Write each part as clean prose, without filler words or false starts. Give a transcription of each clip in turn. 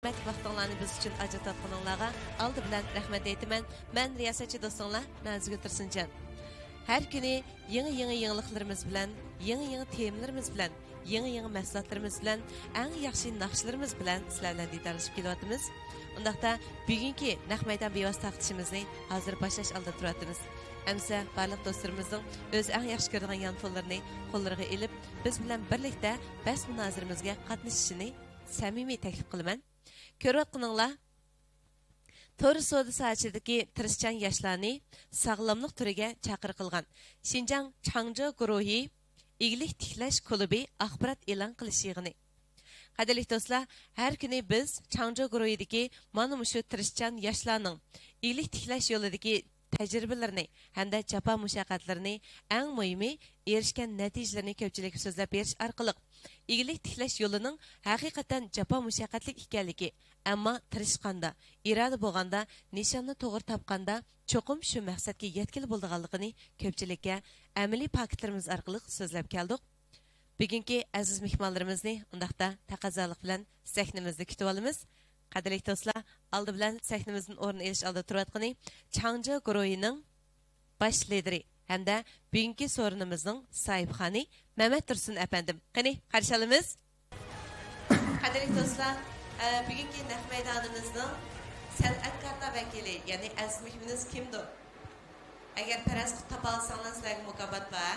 Vaqtlarını biz üçün ajratayotganinglarga aldı bilan rahmat aytaman. Men riyosatchi do'stlar Nazgul Tursunjon. Har kuni yangi-yangiliklarimiz bilan, yangi temalarimiz bilan, yangi mahsulotlarimiz bilan, eng yaxshi naqshlarimiz bilan sizlar bilan diydorlashib kelyapmiz. Undaqda bugungi naq maydon bevosita taqdishimizni hozir boshlash oldi turyapmiz. Amsa barliq do'stlarimizning o'z eng yaxshi ko'rgan yanfollarini qo'llariga ilib, biz bilan birlikda bahs munoziramizga qatnashishini samimiy taklif qilaman. Ko'rayotganinglar To'g'ri savdo sohasidagi tirishchan yoshlarni sog'lomlik turiga chaqiriqilgan Xinjiang Changzhou guruhi iglik tiklash klubi axborot e'lon qilish yig'ini. Qadrli do'stlar, har kuni biz Changzhou guruhidagi mana shu tirishchan yoshlarning iglik tiklash yo'lidagi tajribalarini hamda jafo mushaqqatlarini eng muhimi erishgan natijalarini ko'pchilikka so'zlab berish orqali iglik tiklash yo'lining haqiqatan jafo mushaqqatli ekanligi, ammo tirishqanda, iroda bo'lganda, nishonni to'g'ri topganda cho'qim shu maqsadga yetkili bo'lganligini ko'pchilikka amaliy faktlarimiz orqali so'zlab keldik. Bugungi aziz mehmonlarimizni undaqda taqozolik bilan sahnamizda kutib olamiz. Qadrli do'stlar, oldi bilan sahnamizning o'rni elish oldi turayotgani Changzhou guruhining bosh lideri hamda bugungi so'rinimizning sohibxoni Mehmet Tursun afandim. Qani, qarshi olamiz. Qadrli do'stlar, bugungi naq maydonimizning san'atkorlar vakili, ya'ni aziz mehmonimiz kimdir? Agar faraz topa olsanglar sizlarga mukofot bor.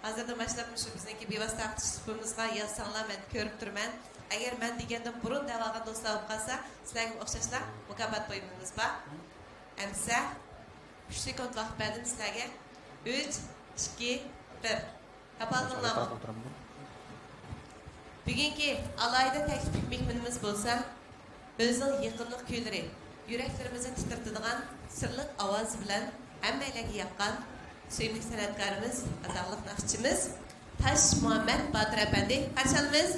Hozirda boshlab shu bizniki bevosita taqdishimizga yozsanglar men ko'rib turman. Agar men degandan burun da'voga do'stlar bo'lib qolsa, sizlarga o'xshashlar mukofot qo'yimiz bor. Amsa 3 sekund vaqt berdim sizlarga. 3, 2, 1. Kapaldinglarmi? Bugungi alayda taklif mehmonimiz bo'lsa, o'zining yaqinlik kuylari, yuraklarimizni titrtadigan sirliq ovoz bilan hammalarga yoqqan sevimli san'atkorimiz, adoqliq naqshchimiz Tash Muhammad Botir apandi. Qarshi olamiz.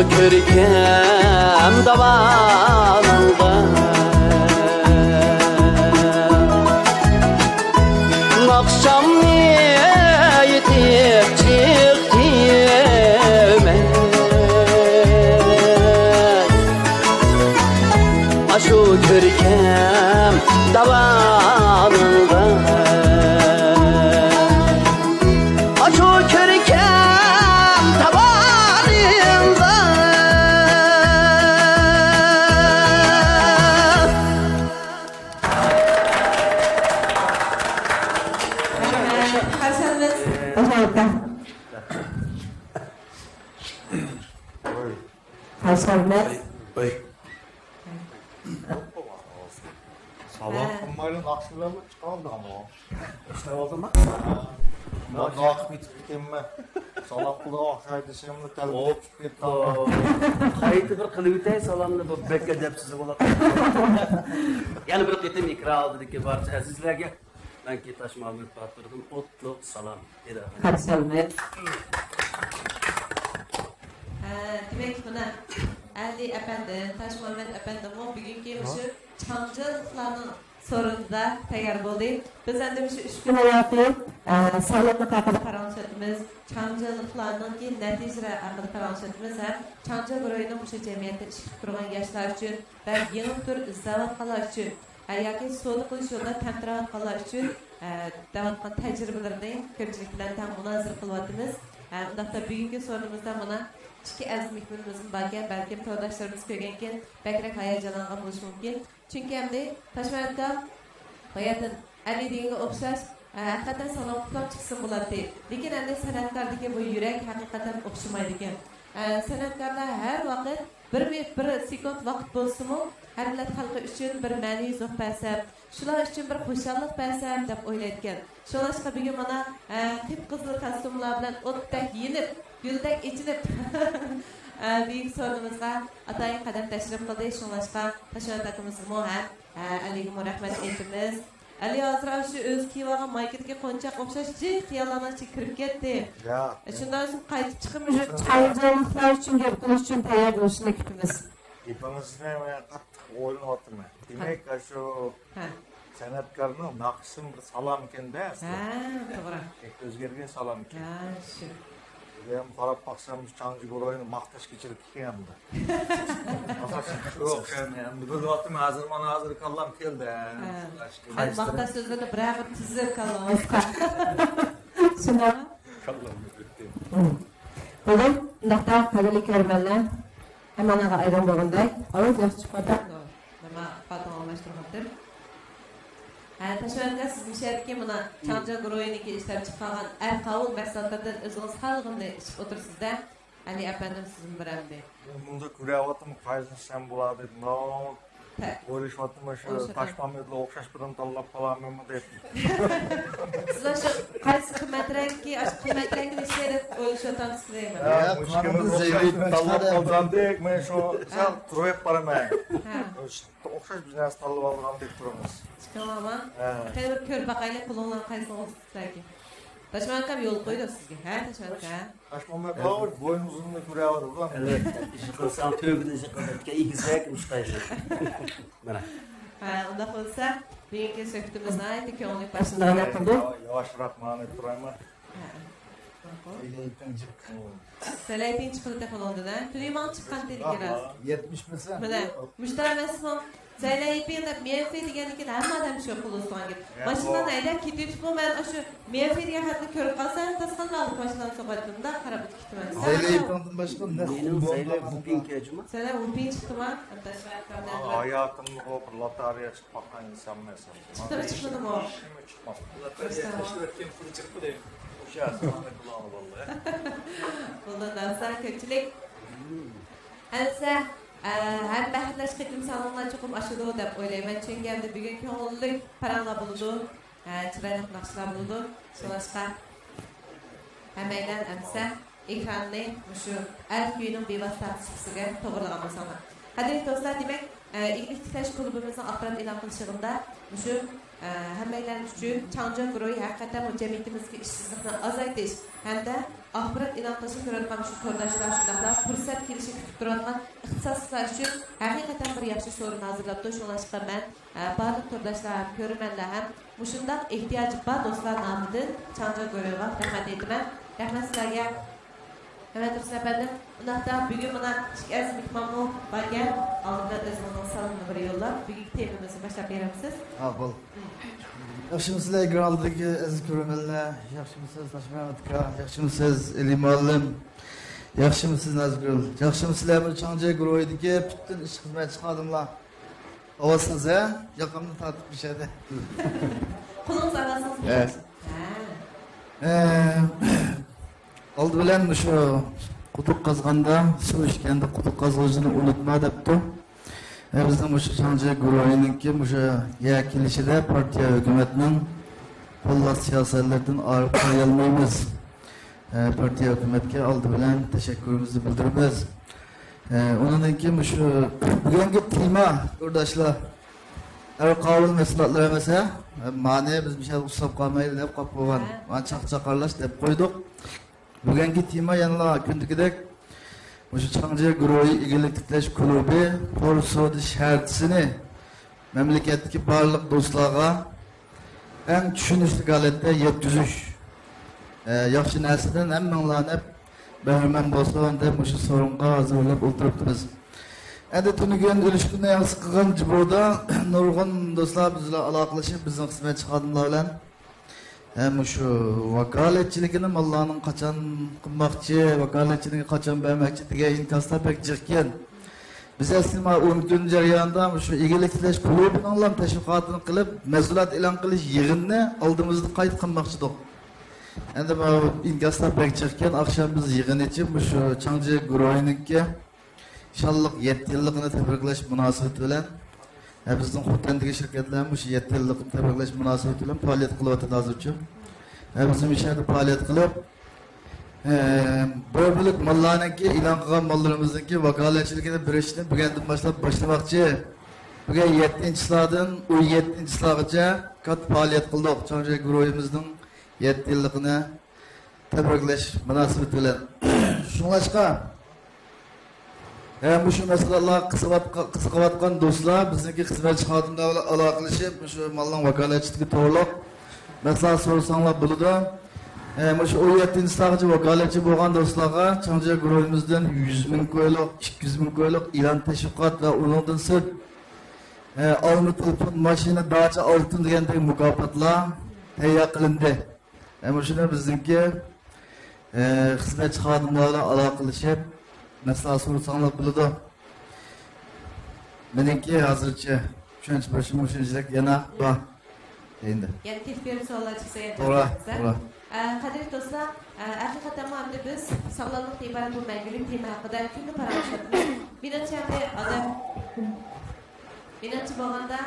ko'rkam davanılda Akşamni yetip çıktım Aşu ko'rkam davanılda Aşu ko'rkam davanılda Sabah kummayla nakşılarla çıkardı ama. İşte oldu mu? Ben nakş bitip gittim ben. Salak kulağı akşaydı şimdi telefon çıkıp gitti. Kayıtı bir kılıbıtay salamını bu bekle depsiz olarak. Yani bir qitim ikra aldı ki barcha azizlarga ben ki Taş Muhammed Batırdım otlu salam. Demek buna Ali Efendi, Taş Muhammed Efendi bu bugünkü şu Çamcılıklarının sorununda tayyor oldu. Biz endi şu 3 gün hayatı sağlıklı haqida qaranışımız, Çamcılıklarının ki neticeleri haqida qaranışımız hem Çamcı guruhunun bu cemiyetde işlep turgan yoshlar uchun va yangi tur izlayotganlar uchun yoki so'da qilish yo'lida tamtirayotganlar uchun davatgan tajribalarini ko'pchilik bilan ham munozara qilyapmiz. Undaqda bugungi sorunimizda buna ikki aziz mehmonimizning borgan, balkim tavdoshlarimiz ko'rgankin, bakrak hayajonlangan bo'lishi mumkin. Chunki endi Toshkentda hayotdan Ali deganga o'xshash haqiqatan sanoqlar chiqsin bo'ladi. Lekin endi san'atlardagi bu yurak haqiqatan o'xshamaydi ekan. San'atkorlar har vaqt bir sekund vaqt bo'lsa-mu, har millat xalqi uchun bir ma'naviy zo'r bersam, shular uchun bir xushallik bersam deb o'ylayotgan. Shuningdek bugun mana qip-qizil kostyumlar bilan o'tdak yenib, guldek ichinib buyuk sorunimizga atayin qadam tashrif qildi. Shuningdek Toshkent akamizga ham alaykum rahmat aytamiz. Ali hozir shu o'z kiyib mayketga qo'nchaq o'xshash xiyollanishga kirib ketdi. Shundan so'ng qaytib chiqib qayerdaliklar uchun gap qilish uchun tayyor bo'lishni kutamiz. Hepimizden qattiq o'ylayapman. Demak, shu san'atkorning naqshin bir salam ekanda. To'g'ri. O'zgargan salam ekan. Shu. Ben qarab baksam Çamcı guruhini maqtash kechirib kelganimda. Yo'q, endi bir vaqtim hozir kallam keldi. Maqta so'zini bir tuzib kallamizga. Shunday. Kallam o'tdi. Bugun undaqda qadrli ko'rganlar hammaga ayron bo'lganday, ovoz yaxshi chiqadi. Nima fatom almashtiribdir. Toshkentda siz mishadiki mana Çamcı guruhiniki ishlab chiqqan Erqavul mahsulotlardan o'zingiz xalqimni ichib o'tirsizda. Ali apandim sizin biramdi. Bunda ko'ryaptim, qaysini bo'ladi deb. O'ylashyotim shu Taş Muhammedga o'xshash birini tanlab qolarmanmi deb. Sizlar shu qaysi qimmatrangki, qimmatrangni ishlab o'ylashyapsiz deyman. Mushkilimiz tanlab qolgandek, men shu sal turib boraman. O'xshash biznesi tanlab olgandek turamiz. Tamam. Qani ko'rib baqaylik pulinglar qaysi o'xshaydi. Toshkentga yo'l qo'ydi sizga, ha Toshkentga. Taş Muhammed Bauer boyun uzunluğunu kuruyordu ulan. Evet, işi kılsam tövbede işi kıldık. İkizek uçtaydı. Bana. Unda bo'lsa, bugungi suhbatimizni aytdik, ko'nglik başından yapıldı. Yavaşrak mani turayman. Selaypin chiqdi telefonda. Tuliman chiqqan dedilar. 70%. Mana, mushtaramasiz Selaypin deb menfi deganiki hamma odam shu qilishgan gap. Mashinadan haydab ketib men shu menfi degan xatni ko'rib qolsam, tasqinni olib mashinadan so'qatimda qarab o'tibman. Selaypindan boshqa ne? Benim Zeynep bugün kecuma. Selay upin chiqdimi? Hayatımda o bir lotarya çıkmaktan insan mesela. Çıkmadım o. Çıkmadım. Bundan sonra kötülük. Elsa hem bahsleş kıtım salonlar çok aşırı dep o'ylayman. Çünkü endi bugun ko'ngillik paranglar bo'ldi. Chiroyli naqshlar bo'ldi. Shunaqsa hammadan amsa ekranni shu Erkuyning bevosita chiqishiga to'g'rilagan bo'lsa. Qadrli do'stlar, demak İlk tiklash klubumuzun axborot e'lon qilishig'ida shu hammalarimiz uchun Changja guruhi haqiqatan bu jamiyatimizga ishsizlikni azaytish hamda axborot e'lon qilishni ko'rayotgan shu to'rdoshlar shundoqla fursat kelishi kutib turadigan ixtisoslar uchun haqiqatan bir yaxshi so'rin hozirlabdi. Shuningdek men barliq to'rdoshlar ham ko'rmanlar ham mushundoq ehtiyoji bor do'stlar nomidan Changja guruhiga rahmat aytaman. Rahmat sizlarga. Evet efendim, bundan bugün bana şikayet mikmamı varken aldıklar özümün salonuna varıyorlar. Bugün temimizi başlayıp verir Ağol. Yaxshimisiz Graldagi aziz ko'rganlar, yaxshimisiz Tashmatka, yaxshimisiz Elimalim, yaxshimisiz Nazgul, yaxshimisizlar bu Changja guruhidagi butun ish xizmatchi xodimlar. Ovozsiz a, yoqimni tortib pishadi. Qo'lingiz arasingizda. Evet. Oldu bilen şu kutup kazganda, su içkende kutup kazgıcını unutma depti. Bizden şu Changja guruhinin ki yakilişi de partiya hükümetinin kolla siyasetlerden ağırıp kayalmayımız. Partiya hükümetke aldı bilen teşekkürümüzü bildiririz. Onun ki bugünkü tema kardeşler, kavul mesulatları mesela, mani biz bir şey usap kalmayı hep kapıvan, çakarlaş hep koyduk. Bugünkü tema yanıla gündükidek Changja guruhi igilik tiklash klubi Porsoda şartısını memleketteki barliq do'stlarga eng tushunishli holatda yetkazish. Yaxshi narsadan hammanglarni bahramand bo'lsin deb shu so'ringa hozirlab o'tiribmiz. Endi tunugun ilishkuni yaxshi qilgan Jiboda nurg'un do'stlar bizlar aloqalashib bizning xizmatchi xodimlar bilan şu vakaletçilikini Allah'ın kaçan kılmakçı, vakaletçiliğini kaçan vermekçi diye inkasla pek çıkken. Biz aslında 10 gün jarayonida şu igilik tiklash klubunun Allah'ın teşvikatını kılıp mesulat ilan kılış yığınını aldığımızda kayıt kılmakçıdık. Endi bu inkasla pek çıkken akşam biz yığın için şu Changja guruhininki inşallah 7 yıllıkını tebriklash münasebeti bilen bizning Xotandagi shirkatlarimiz shu 7 yillik tabriklash munosabati bilan faoliyat qilyapti hozircha. Bizim ishlarda faoliyat qilib, bo'lib mallarniki e'lon qilgan mallarimizniki vakolatchiligini berishni bugundan boshlamoqchi. Bugun 7-chilardan 17-chilargacha katta faoliyat qildik. Changja guruhimizning 7 yilligini tabriklash munosabati bilan. Shuningdek şu meseleler kısıkıvatkan dostlar, bizdeki hizmetçi xodimlarla aloqalashib, şu malın vakolatchiligi to'g'riliq mesela so'rasanlar bo'ladi. Şu 17-chilargacha vakolatchi bo'lgan do'stlarga Changja guruhimizdan 100 ming ko'yliq, 200 ming ko'yliq e'lon tashviqot va undan sirt olma telefon, mashina, dacha, oltin degandek mukofotlar tayyor qilindi. Shuni bizdeki hizmetçi xodimlarla aloqalashib mesela sorusanlar buldu. Benimki hazırca şunç başımı şunçluk yana var. Deyindi. Yani tekbir sorular çıksa yeter. Doğru. Kadir dostlar, hakikaten hamda biz sağlamlık ibaret bu mengülük tema hakkında günlük paylaşıyoruz. Birinci bağında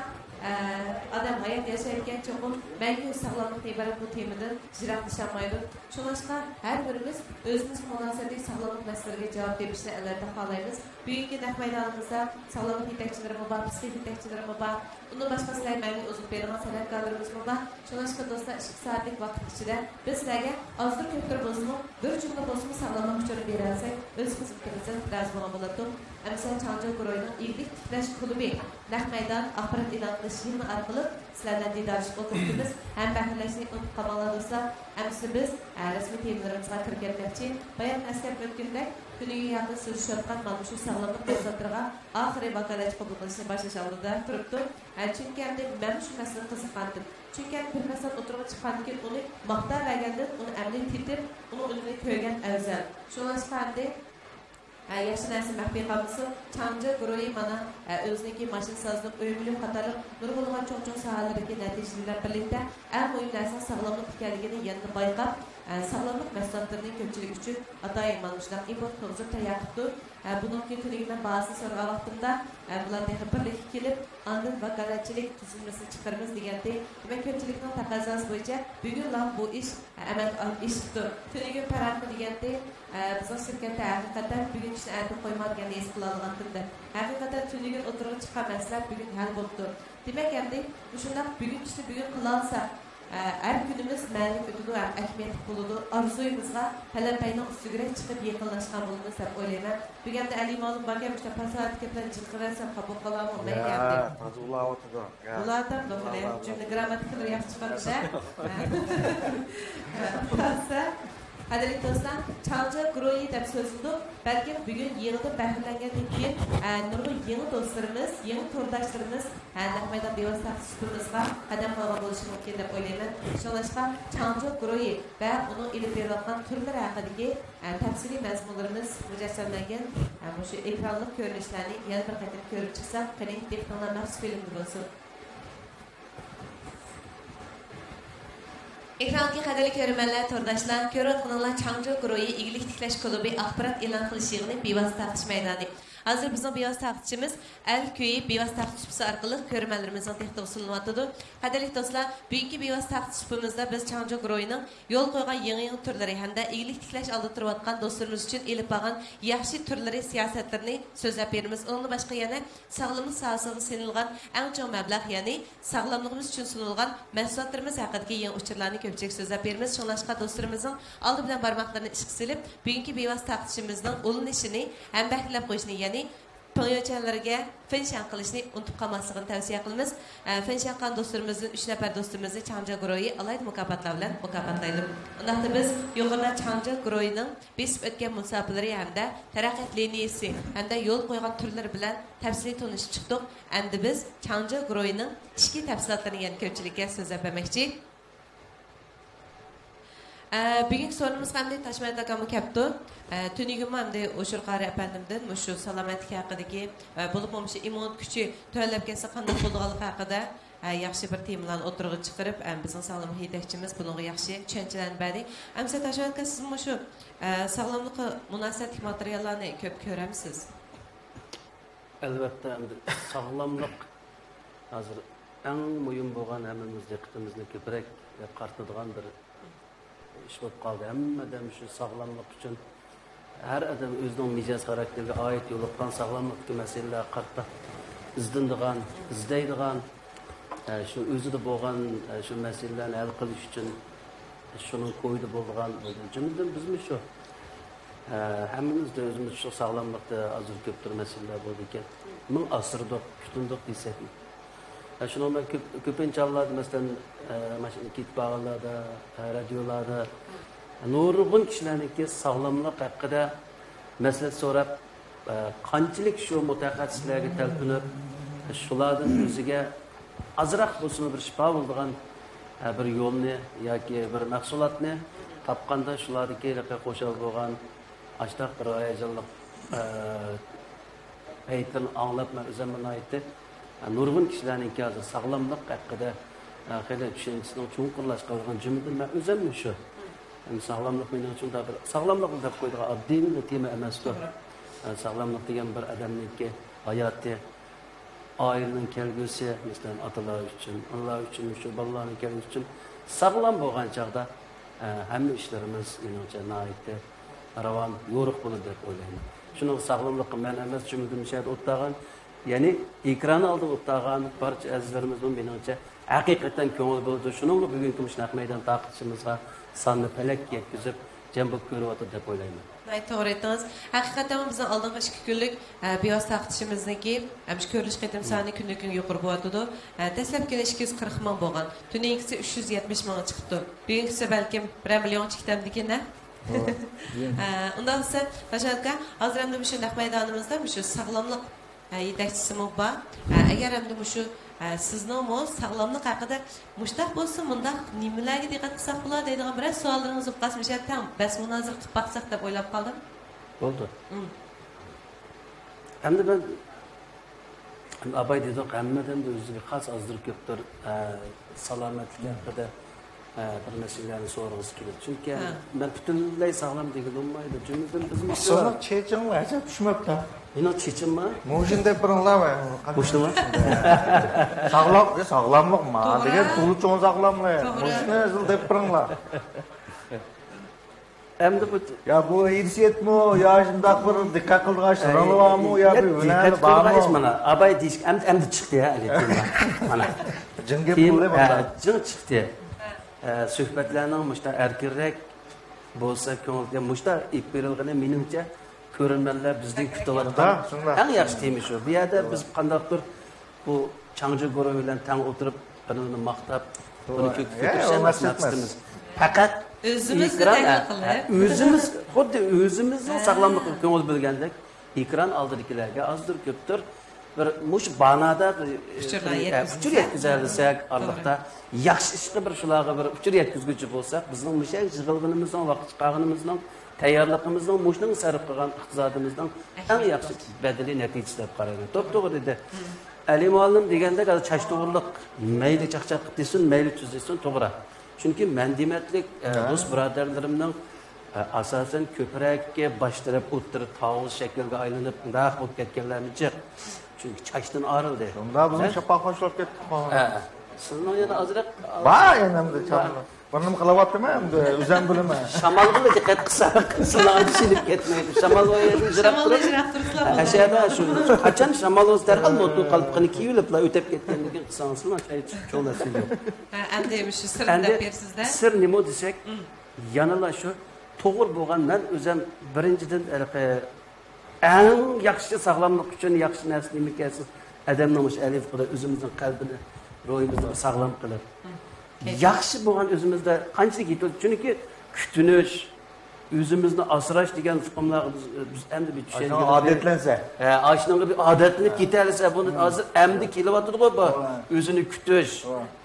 adam hayat yaşarken çoğun mengülük sağlamlık ibaret bu temadan jiraklaşamaydı. Şunlaşka her birimiz özümüz münasebeti sağlamlık meselelerine cevap verişini ellerde kalayımız. Bugünkü meydanımızda sağlamlık yetekçilerimi var, psikolojik yetekçilerimi var. Bunun başkasılar mengülük uzun verime sanatkarlarımız var. Şunlaşka dostlar 2 saatlik vakit içinde biz sizlerge azdır köktür bozumu, bir cümle bozumu sağlamak için verirsek öz hizmetimizden biraz bulamalıdır. Mesela Changja guruhinin iyilik tiklash klubi naq meydan axborot e'lon qilish yig'ini orqali sizlardan diydorlashib o'tiribmiz. Ham bahslashni unutib qolmanglar do'stlar. Hamsi biz rasmiy temalarimizga kirib ketmoqchi. Bayon eslatib o'tgandek kuniga yaqin so'zlashayotgan mana shu sog'lomlik mahsulotlariga oxiriy vakolatchi qabul qilishni boshlash oldida turibdi. Chunki endi men shu masalani qiziqandim. Chunki bir masala o'tirib chiqqandan keyin uni maqtab bergandan uni amaliy titib, uni o'zini ko'rgan afzal. Shundan yaxshi narsa maxfiy qolmasa Changja guruhi mana o'ziniki mashina sozlik, o'yinlik qatorliq nurg'ulg'an cho'ng-cho'ng sohalardagi natijalar birlikda eng muhim narsa sog'lomlik ekanligini yana bayqab, sog'lomlik mahsulotlarining ko'pchilik uchun atayin mana shunday import qilib tayyor qilib Bununki tüniginden bazı soruğa vaxtında bular texi birlikte kelip andın vakalatçilik tuzulmasını çıkarımız degende demek köpçilikning taqozosi bo'yicha bugun lan bu ish amal ishdir. Tünigin paranqi degende bizning shirkatda haqiqatan bugun ishni aytib qo'ymaganini his qila olgandim. Haqiqatan tünigin o'tirib chiqqan masala bugun hal bo'ldi. Demek endi shunday bugun ishni bugun qila olsak her günümüz ma'lum o'tadi va ahamiyatli bo'ladi. Orzuyimizga talablarning ustiga chiqib yaqinlashgan bo'lamiz deb o'ylayman. Bugunda Ali ma'lum bo'lgan işte pasaatga bilan jirqirasam qabul qilaman mayli. Tazula o'tadi. Ulardan do'xina jumla grammatikalar yaxshi chiqadi. Pasa Qadrli do'stlar, Changja Groyi deb so'zildi. Balki bugun yig'ilib bahrilangandan keyin nurg'un yangi do'stlarimiz, yangi to'rdoshlarimiz naqmaydan bevosita suhbatimizga qadam qo'ygan bo'lishi mumkin deb o'ylayman. Shuningdek, Changja Groyi va uning ilib berilgan turlar haqidagi tafsiliy mazmunlarimiz mujassamlangan shu ekranlik ko'rinishlarni yana bir qator ko'rib chiqsak, qani diqqatga maxsus film bo'lsin. Ekrandagi qadrli ko'rmanlar, to'rdoshlar, ko'rayotganlar Changju Guruhi igilik tiklash klubi axborot e'lon qilish yig'ini bevosita taqdish maydoni. Hozir bizning bevosita taqdishimiz Al-Kuyi bevosita taqdishimiz orqali ko'rmanlarimizning texnik usulinyotidi. Qadrli do'stlar, bugungi bevosita taqdishimizda biz Changju Guruhining yo'l qo'ygan yangi turlari hamda igilik tiklash oldi turayotgan do'stlarimiz uchun elib borgan yaxshi turlari siyosatlarini so'zlab beramiz. Undan boshqa yana sog'liqlik sohasiga sinilgan eng chong mablag', ya'ni sog'lomligimiz uchun sunilgan mahsulotlarimiz haqidagi yangi uchurlarni ko'pchilik so'zlab beramiz. Shunlashqa do'stlarimizning oldi bilan barmoqlarini ishga silib, bugungi bevosita taqdishimizning ulinishini ham bahlab qo'yishni, ya'ni Payochanlarga fenshan qilishni unutib qolmasligini tavsiya qilamiz. Fenshan qilgan do'stlarimizning 3 nafar do'stimizni Changja Guruhi alayda mukofotlar bilan mukofotlaymiz. Undaqda biz yuqorida Changja Guruhining besib o'tgan musobakalari hamda taraqqiyot liniyasi hamda yo'l qo'ygan turlari bilan tafsiliy tanishib chiqdik. Endi biz Changja Guruhining ichki tafsilotlarini yana ko'pchilikka so'zlab bermoqchi. Bugungi sorunimiz qanday Toshmayda akamu kapti. Tunigim hamda O'shur qari apandimdan shu salomatlik haqidagi bo'lib bo'lmish immun kuchi to'lab kelsa qanday bo'lganligi haqida yaxshi bir temalarni o'tirg'i chiqarib, bizning sog'lom yetakchimiz bunga yaxshi tushunchalarni berdi. Amsa Toshmayda siz shu sog'lomlikqa munosabatli materiallarni ko'p ko'ramsiz? Albatta, sog'lomlik hozir eng muhim bo'lgan hammamiz diqqatimizni ko'proq qartadigan bir ish bo'lib qoldi. Hammadan shu sog'lomlik uchun har odam o'zining mijoz xarakteriga oid yo'liqqan sog'lomlik masalalar qarta izlaydigan shu o'zida bo'lgan shu masalalarni hal qilish uchun shuni qo'ydi bo'lgan jumladan bizmi shu hammamizda o'zimiz shu sog'lomlikda hozir ko'pdir masalalar bo'ldi ekan. Ming asrda tutundiq desak, shuni men ko'pincha avlod masalan mashina kitoblarda, radiolarda nurg'un kishilarniki sog'lomlik haqida maslahat so'rab, qanchalik shu mutaxassislarga talpinib, shulardan o'ziga azroq bo'lsin bir shifo bo'ladigan bir yo'lni yoki bir mahsulotni topganda shularga qo'shib bo'lgan ashtaq bir hayajonli paytini anglab men o'zimni aytdi. Nurg'un kishilarning hozir sog'lomlik haqida xeyli tushunchasining chuqurlashib qolgan jumladan men o'zimni shu sog'lomlik mening uchun da bir sog'lomlik deb qo'ydigan oddiy tema emas-ku. Sog'lomlik degan bir odamningki hayoti, oilaning kelgusi, masalan otalar uchun, Allah uchun, shu bolalarning kelgusi uchun sog'lom bo'lgan chog'da hamma ishlarimiz meningcha nihoyatda ravon, yo'riq bo'ladi deb o'ylayman. Shuning sog'lomlikqa men emas, jumladan shahid o'tgan, ya'ni ekran oldida o'tgan barcha azizlarimiz meningcha haqiqatan ko'ngil bo'ldi. Shuning bugungi mushunaq maydon taqdishimizga sonni falak yetkazib jam bo'lib ko'ryapti deb o'ylayman. To'g'ri aytdingiz. Haqiqatan bizning oldingi 2 kunlik bevosita taqdishimizniki shu ko'rilish qitim soni kundan-kunga yuqori bo'lyapti. Dastlabki 240 ming bo'lgan. Tuningisi 370 ming chiqdi. Bugungisi balkim 1 million chiqdimdiki-na. Undan so'ng Toshmayda hozir ham shu naq maydonimizda shu sog'lomlik yetakchisi bor. Agar ham shu sizning sog'lomlik haqida mushtaq bo'lsa, bundaq nimalarga diqqat qilsak bo'ladi deydigan bir savollaringiz bo'lib qolsa, tam bas munozir qilib baqsaq deb o'ylab qoldim. Bo'ldi. Endi men abay dedik, hammadan o'ziga xos azdir ko'pdir salomatlik haqida bir meselelerni sorg'isi keladi. Chunki men butunlay sog'lom degan olmaydi. Jumladan bizning Sonra çeçinler, acaba düşmekte. Yine chechimmi? Mujin deb birinlama. Muştumi? Sağlamlık mı? Degen tulu çoğun sağlamlık. Mujini zil deb birinlar. Endi bu Ya bu irsiyet mi? Ya şimdi bir dikkat kıldığı sıralı var mı? Ya bir önemli var mı? mana abay deyik endi chiqdi ya mana. Jin gep qildi bunda. Jin chiqdi. Suhbatlarning mushta erkinroq bo'lsa ko'ngilga mushta ip berilgani menimcha ko'rinmanlar bizning kutayotgan eng yaxshi tema shu. Bu yerda biz qandaqdir bu Changji guruhi bilan tang o'tirib birini maqtab buni ko'tarishimiz. Faqat O'zimizni o'zimiz xuddi o'zimizning sog'lomlikka ko'ngil bilgandek ekran oldidagilarga ozdir ko'pdir bir mush banada uchur yetkazilsak arliqda yaxshi ishga bir shularga bir uchur yetkazguchi bo'lsak bizning musha yig'ilganimizdan vaqt chiqarganimizdan tayyorligimizdan mushning sarf qilgan iqtisodimizdan eng yaxshi badali natija deb qarayman. To'g'ri dedi. Ali muallim deganda chash to'g'riliq mayli chaqchaq desin mayli tuz desin to'g'ri. Chunki men dematlik rus birodarlarimning asosan ko'prakka boshtirib o'tirib tog'uz shakliga aylanib naq bo'lib ketganlarni jiq. Chunki chashdan orildi. Unda bizim şapak hoşlap ketdik. Sizni yana ozroq Var endi chaqma. Buni nima qilyaptimi endi o'zim bilaman. Shamolga diqqat qilsak, sizlarni tushunib ketmaydi. Shamol o'yini ijrab turib. Ashada shu qachon shamol o'z darhol notni qalbini kiyiliblar o'tib ketganligini qilsangizlar, cho'lasi yo'q. Endi shu sirni bersizda. Sir nima desak, yanala shu to'g'ri bo'lgan men o'zim birinchidan eng yaxshi sog'lomlik uchun yaxshi narsa nima ekansiz? Odamning o'sha alif qilib o'zimizning qalbini, ruhimizni sog'lom qilib. Yaxshi bo'lgan o'zimizda qanchalik yetadi? Chunki kutinish, o'zimizni asrash degan hukmlarga biz endi bir tushungan Adetlense. Ashunga bir odatlanib ketalsa, buni hozir endi kelyapti bu. O'zini kutish,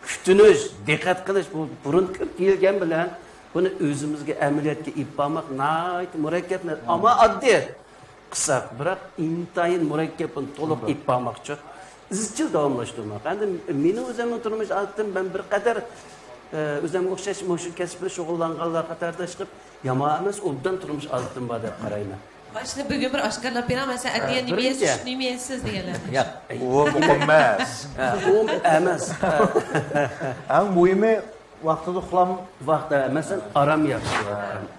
kutinish, diqqat qilish bu burun kelgan bilan buni o'zimizga amaliyotga ib bormoq nihoyat murakkab, ammo oddiy. Qisqa, biroq intayin murakkab to'liq ib bormoqchi. Izchil davomlashtirmoq. Endi meni o'zimning turmush odatim ben bir qadar o'zimga o'xshash shu kasb bilan shug'ullanganlar qatorida chiqib, yomon emas, obdan turmush odatim bor deb qarayman. Başta bugün bir oshkorlab beraman, atgan nimasiz deganlar. Yo'q. O emas. U emas. Ang muhimi vaqtida uxlam vaqtda masalan aram yaxshi.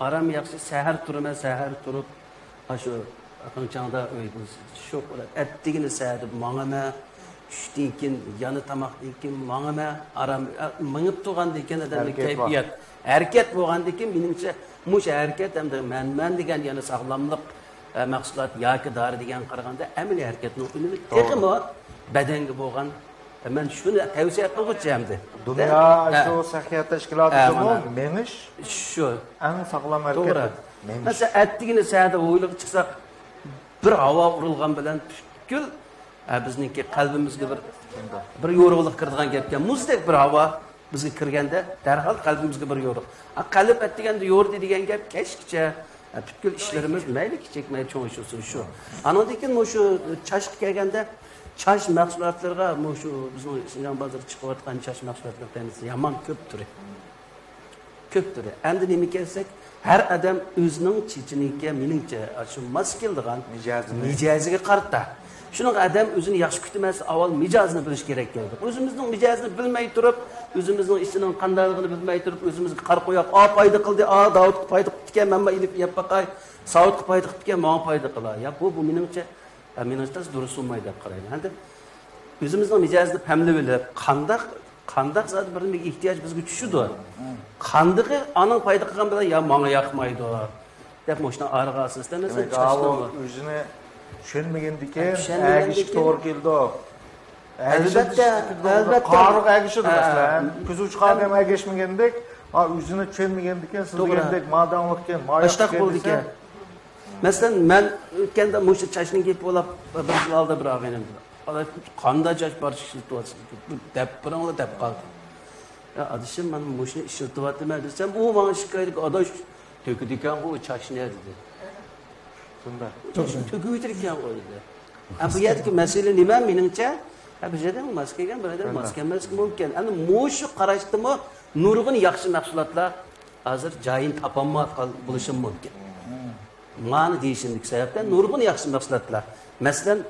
Aram yaxshi, sahar turaman, sahar turib shu aqınçanda öydünüz. Şok olur. Ettiğini seyredip mağama, düştüğün yanı tamaktıkin mağama, aram, mınıp tuğandıyken adamda keyfiyat. Erket boğandıyken benimce muş erket hem de men degen yanı sağlamlık mahsulat yaki darı degen qaraganda emili erketin önünü tekim o bedenge boğan. Ben şunu tavsiye qilg'uchim. Dünya şu sahiyat teşkilatı meniş şu en sağlam erkek. To'g'ri. Mesela ettiğini seyredip o'ylab chiqsak bir havo urilgan bilan butkul bizniki qalbimizga bir yo'riqlik kirdigan gapgan muzdek bir havo bizga kirganda darhol qalbimizga bir yo'riq. Qalb etdiganda yo'rdi degan gap kechgacha butkul ishlarimiz mayli kichik mayli cho'ng ish bo'lsin shu. Andan keyin shu chashq kelganda chash mahsulotlarga shu bizning Shinjon bozorida chiqayotgan chash mahsulotlardan yomon ko'p turi. Ko'p turi. Endi nima kelsak her adam o'zining chechiniga meningcha shu mos keldigan mijoziga qarata. Shuning adam o'zini yaxshi kutmas, avval mijozini bilish kerak keldi. O'zimizning mijozini bilmay turib, o'zimizning ishining qandaligini bilmay turib, o'zimizga qar qo'yib, foyda qildi, Davud foyda qildi ekan, menma ilib yeb baqay, Saud foyda qildi ekan, menga foyda qila. Ya bu meningcha durust bo'lmaydi deb qarayman. Endi o'zimizning mijozini hamli bilib, qandaq zat bir ehtiyoj bizga tushidi. Qandığı anan payda qilgan bilan ya menga yoqmaydi deb moshna arığa asoslanasa o'zini tushunmagandikan agish to'g'ri keldi. Albatta qoriq agishdi masalan. Ko'zi chiqargan agishmagandek, o'zini tushunmagandikan sizgandek madamlikka moyaq bo'ldi ekan. Masalan men o'tganda mo'sha chashning kelib bo'lib bir yil oldi bir og'aynim. Qanday chash bor ishlatib deb biringlar deb qoldi. Ya adışım ben boşuna işiltivatım desem o bana şikayet adaş töküdüken o çaş ne dedi. Bunda. Töküdürken o dedi. Bu yerdeki mesele nime menimce? Bir şeyden maskegen bir adam maske mümkün. Yani muşu karıştı mı nurg'un yaxshi mahsulotlar hozir joyini topolmay bo'lishi mumkin. Mana deyishimlik sababdan nurg'un yaxshi mahsulotlar. Masalan,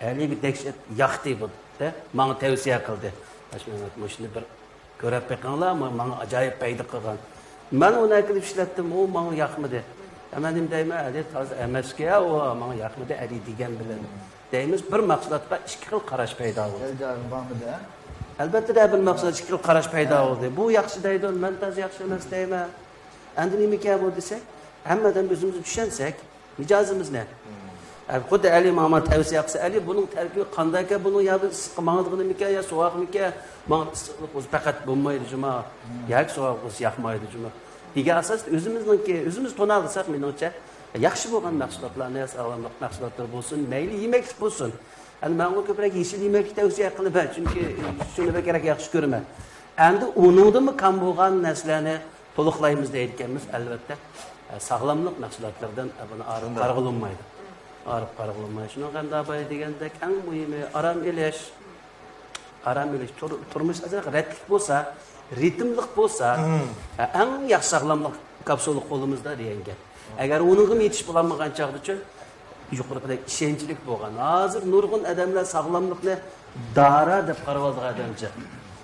Ali bir tekshir yaxti bu de menga tavsiya qildi. Mana shuni bir ko'rib beqinglar, menga ajoyib paydo qilgan. Men uni qilib ishlatdim, u menga yoqmadi. Men deyman, Ali toza emasga, u menga yoqmadi, Ali degan bilan. Deymiz, bir mahsulotga ikki xil qarash paydo bo'ldi. Albatta da bir mahsulot ikki xil qarash paydo bo'ldi. Bu yaxshi deydi, men toza yaxshi emas deyman. Endi nima bu desak, hammadan o'zimizni tushunsak, mijozimiz ne? Xuddi Ali Muhammad tavsiya qilsa, Ali buning tarkibi qanday ekan, buning ya mang'idg'inimika ya sovuqmika, men issiqlik o'zi faqat bo'lmaydi juma, yoki sovuq o'zi yoqmaydi juma. Degan asosda o'zimiz to'nalsak, menimcha yaxshi bo'lgan mahsulotlarni, sog'lomlik mahsulotlari bo'lsin, mayli yemeklik bo'lsin. Hani men u ko'proq yeşil yemeklik tavsiya qilaman, chunki shuni kerak yaxshi ko'raman. Endi uningdimi kam bo'lgan narsalarni to'liqlaymiz deyotganmiz, albatta sog'lomlik mahsulotlardan buni arib qarg'ilmaydi. Arab qarg'ilmay. Shuni qanday bo'y degandek, eng muhimi aram elish. Aram elish turmush azaq ratlik bo'lsa, ritmlik bo'lsa, eng yaxshi sog'lomlik kapsuli qo'limizda degan. Agar uningga yetish bo'lmagan chog'da yuqorida ishonchlik bo'lgan. Hozir nurg'un odamlar sog'lomlikni dara deb qarab olgan odamcha.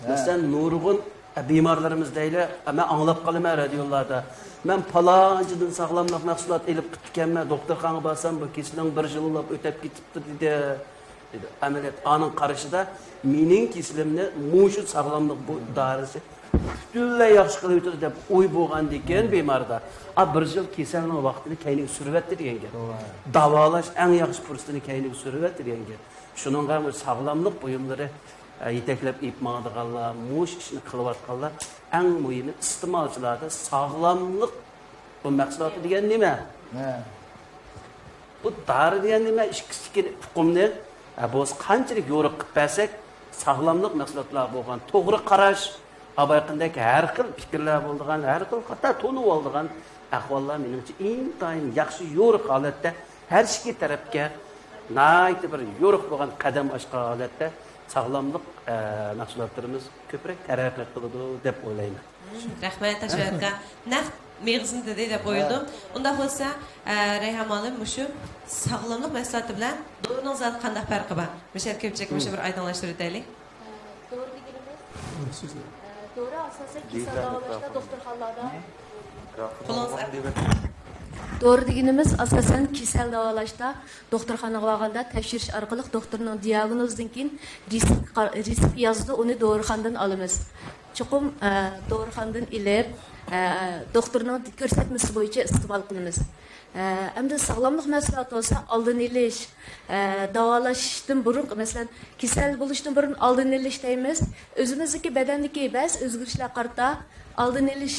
Masalan, nurg'un bemorlarimiz deyli, men anglab qolaman radiolarda. Men palonchidan sog'lomlik mahsulot elib ketganman, doktorxonaga borsam, bu kesilning bir yillab o'tib ketibdi dedi. Amaliyot aning qarashida mening kesilimni mushu sog'lomlik bu dorisi butunlay yaxshi qilib o'tadi deb o'y bo'lgan ekan bemorda. Bir yil kasalning vaqtini kayniga suribdi degan gap. Davolash eng yaxshi fursatini kayniga suribdi degan gap. Shuning ham sog'lomlik buyumlari yetaklab ipmadiganlar, mush ishni qilayotganlar eng muhimi iste'molchilarda sog'lomlik bu mahsuloti degan nima? Bu dori degan nima? Ikkisi tuqumni biz qanchalik yo'riq qilib bersak, sog'lomlik mahsulotlar bo'lgan to'g'ri qarash, abayqindagi har xil fikrlar bo'lgan, har xil hatto to'nib olgan ahvollar menimcha intayin yaxshi yo'riq holatda har ikki tarafga nayt bir yo'riq bo'lgan qadam oshgan holatda sog'lomlik mahsulotlarimiz ko'proq taraqqiyot qiladi deb o'ylayman. Rahmat Tashvaqqa. Naq mevzusini dedi deb o'yladim. Unda bo'lsa, Rayhon olim shu sog'lomlik mahsuloti bilan dorining zot qanday farqi bor? Mishar ko'pchilik bir oydinlashtirib o'taylik. Doğru asasen kisel davalashda doktorxonalarda. Doğru deganimiz asasen kisel davalashda doktorxonaga borganda tekshirish orqali doktorning diagnozidan keyin risk yozdi, uni dorixonadan olamiz. Chuqum dorixonadan ilib doktorning ko'rsatmasi bo'yicha iste'mol qilamiz. Endi sog'lomlik mahsuloti bo'lsa, oldin elish, davolashdan burun, masalan, kasal bo'lishdan burun oldin elish deymiz. O'zimizniki badanniki ba'zi o'zgarishlar qarta oldin elish